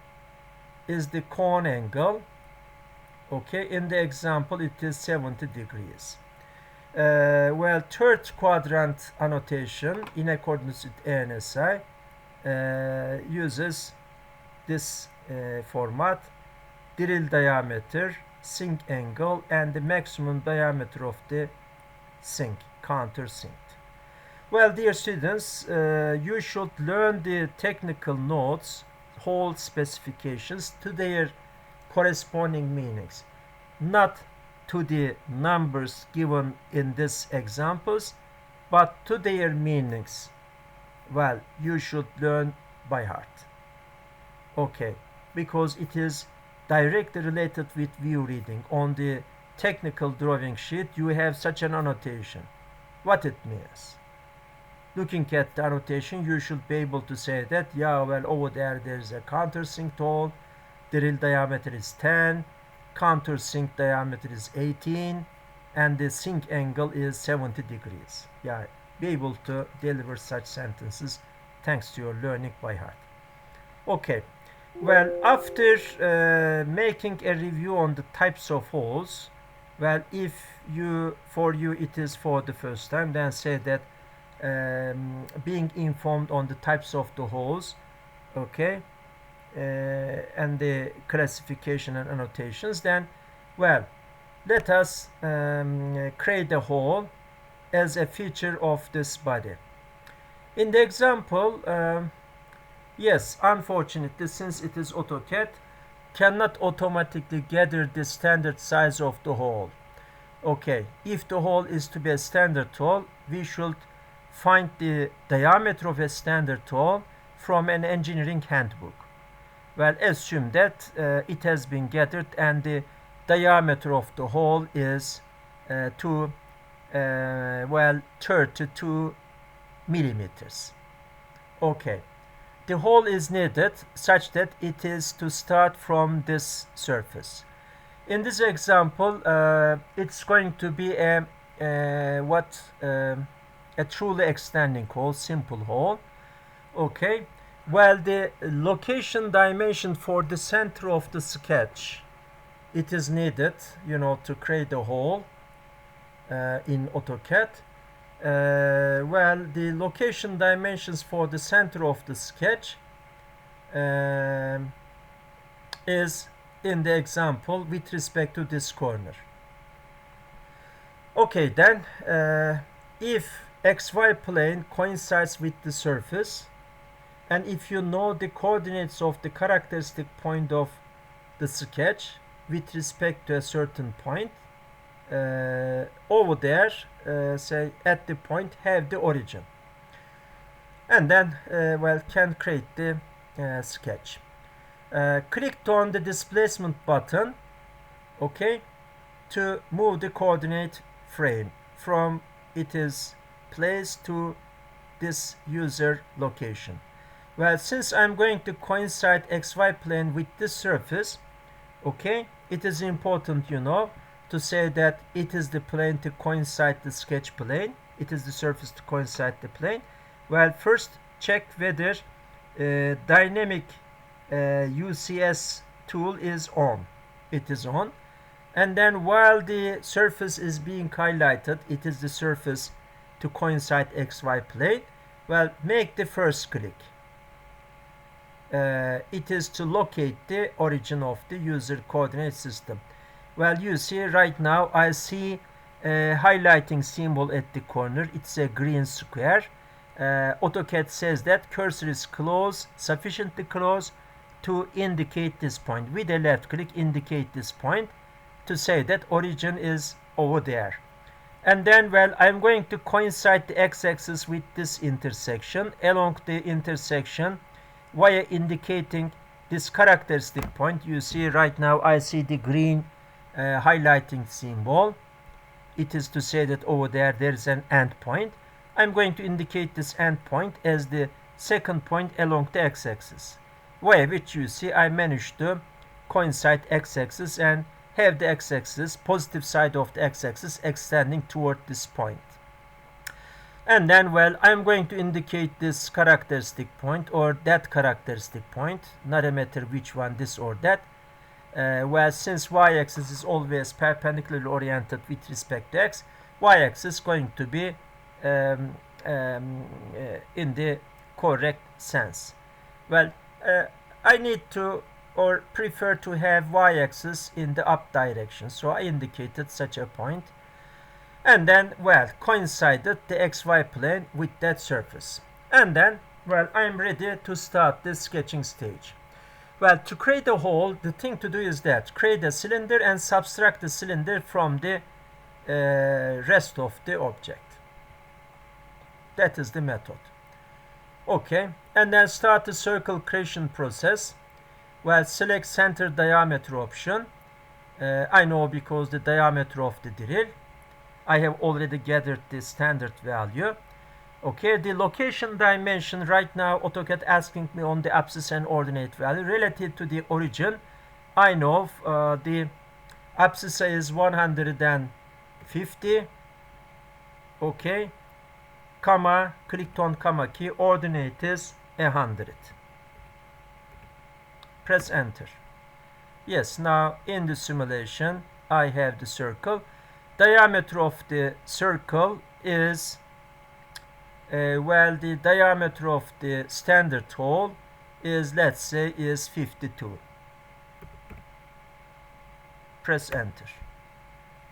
is the cone angle. Okay, in the example it is 70 degrees. Well, third quadrant annotation in accordance with ANSI uses this format: drill diameter, sink angle, and the maximum diameter of the sink, countersink. Well, dear students, you should learn the technical notes, hole specifications to their corresponding meanings, not to the numbers given in these examples, but to their meanings. Well, you should learn by heart. Okay, because it is directly related with view reading. On the technical drawing sheet, you have such an annotation. What it means? Looking at the annotation, you should be able to say that, yeah, well, over there is a countersink hole, drill diameter is 10, countersink diameter is 18, and the sink angle is 70 degrees. Yeah, be able to deliver such sentences thanks to your learning by heart. Okay, well, after making a review on the types of holes, well, if for you it is for the first time, then say that being informed on the types of the holes, okay, and the classification and annotations, then, well, let us create a hole as a feature of this body. In the example, yes, unfortunately, since it is AutoCAD, cannot automatically gather the standard size of the hole. Okay, if the hole is to be a standard hole, we should find the diameter of a standard hole from an engineering handbook. Well, assume that it has been gathered and the diameter of the hole is 32 millimeters. Okay, the hole is needed such that it is to start from this surface. In this example, it's going to be a truly extending hole, simple hole. Okay, well, the location dimension for the center of the sketch, it is needed, to create a hole in AutoCAD. Well, the location dimensions for the center of the sketch is in the example with respect to this corner. Okay, then if XY plane coincides with the surface, and if you know the coordinates of the characteristic point of the sketch with respect to a certain point, over there, say at the point, have the origin, and then well, can create the sketch. Clicked on the displacement button, okay, to move the coordinate frame from it is placed to this user location. Well, since I'm going to coincide XY plane with this surface, okay, it is important, to say that it is the plane to coincide the sketch plane. It is the surface to coincide the plane. Well, first check whether dynamic UCS tool is on. It is on. And then while the surface is being highlighted, it is the surface to coincide XY plane. Well, make the first click. It is to locate the origin of the user coordinate system. Well, you see right now I see a highlighting symbol at the corner. It's a green square. AutoCAD says that cursor is close, sufficiently close to indicate this point. With a left click, indicate this point to say that origin is over there. And then, well, I'm going to coincide the x-axis with this intersection along the intersection via indicating this characteristic point. You see right now I see the green highlighting symbol. It is to say that over there is an end point. I'm going to indicate this end point as the second point along the x-axis, via which you see I managed to coincide x-axis and have the x-axis, positive side of the x-axis extending toward this point. And then, well, I'm going to indicate this characteristic point or that characteristic point, not a matter which one, this or that. Well, since y-axis is always perpendicularly oriented with respect to x, y-axis is going to be in the correct sense. Well, I need to or prefer to have y-axis in the up direction, so I indicated such a point. And then, well, coincided the xy plane with that surface. And then, well, I'm ready to start the sketching stage. Well, to create a hole, the thing to do is that create a cylinder and subtract the cylinder from the rest of the object. That is the method. Okay, and then start the circle creation process. Well, select center diameter option. I know because the diameter of the drill. I have already gathered the standard value. Okay, the location dimension right now AutoCAD asking me on the abscissa and ordinate value relative to the origin. I know the abscissa is 150. Okay, comma, clicked on comma key, ordinate is 100. Press enter. Yes, now in the simulation I have the circle. Diameter of the circle is well, the diameter of the standard hole is, let's say, is 52. Press enter.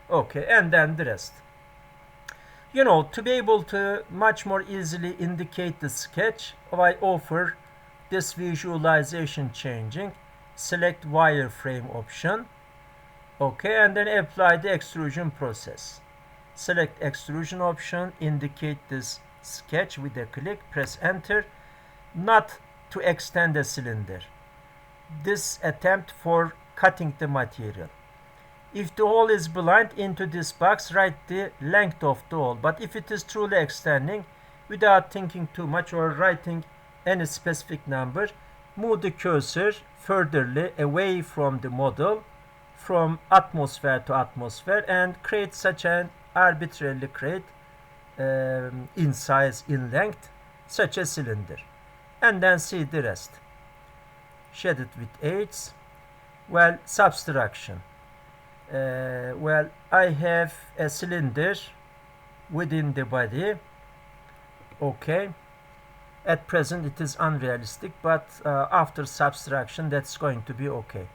Okay, and then the rest. You know, to be able to much more easily indicate the sketch, I offer this visualization changing. Select wireframe option. Okay, and then apply the extrusion process. Select extrusion option, indicate this sketch with a click, press enter. Not to extend the cylinder. This attempt for cutting the material. If the hole is blind, into this box write the length of the hole. But if it is truly extending, without thinking too much or writing any specific number, move the cursor furtherly away from the model, from atmosphere to atmosphere, and create such an arbitrarily create in size, in length, such a cylinder, and then see the rest. Shed it with H. Well, subtraction. Well, I have a cylinder within the body. Okay, at present it is unrealistic, but after subtraction that's going to be okay.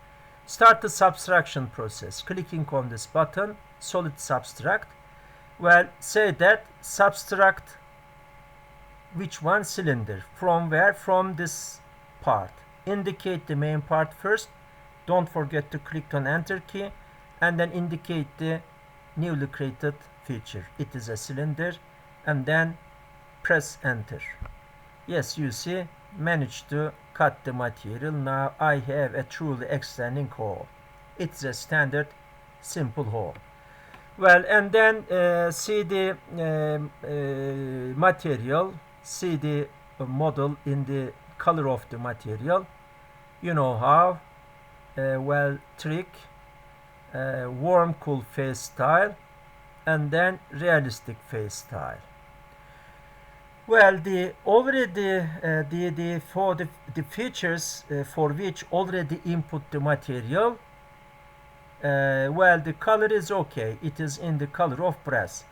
Start the subtraction process. Clicking on this button, solid subtract. Well, say that subtract which one? Cylinder. From where? From this part. Indicate the main part first. Don't forget to click on enter key, and then indicate the newly created feature. It is a cylinder, and then press enter. Yes, you see, managed to cut the material. Now I have a truly extending hole. It's a standard simple hole. Well, and then see the material, see the model in the color of the material. You know how. Well, trick. warm cool face style, and then realistic face style. Well, the already the features for which already input the material, well, the color is okay, it is in the color of brass,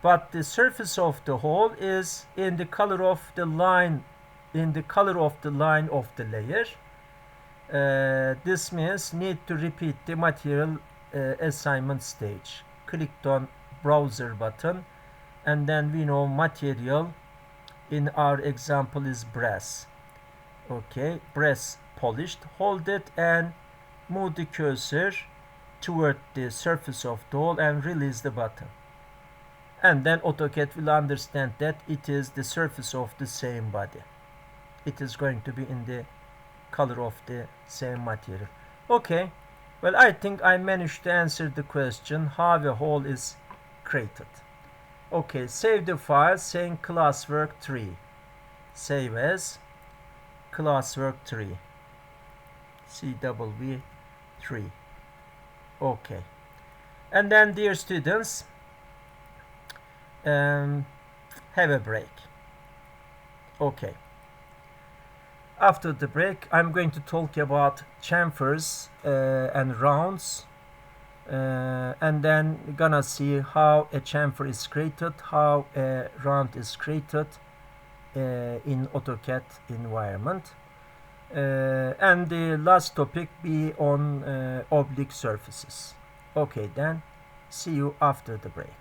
but the surface of the hole is in the color of the line, of the layer. This means need to repeat the material assignment stage. Clicked on browser button, and then we know material in our example is brass. Okay, brass polished. Hold it and move the cursor toward the surface of the hole and release the button. And then AutoCAD will understand that it is the surface of the same body. It is going to be in the color of the same material. Okay, well, I think I managed to answer the question how a hole is created. Okay, save the file saying classwork 3. Save as classwork 3. CW3. Okay. And then, dear students, have a break. Okay. After the break, I'm going to talk about chamfers and rounds, and then gonna see how a chamfer is created, how a round is created in AutoCAD environment, and the last topic be on oblique surfaces. Okay, then see you after the break.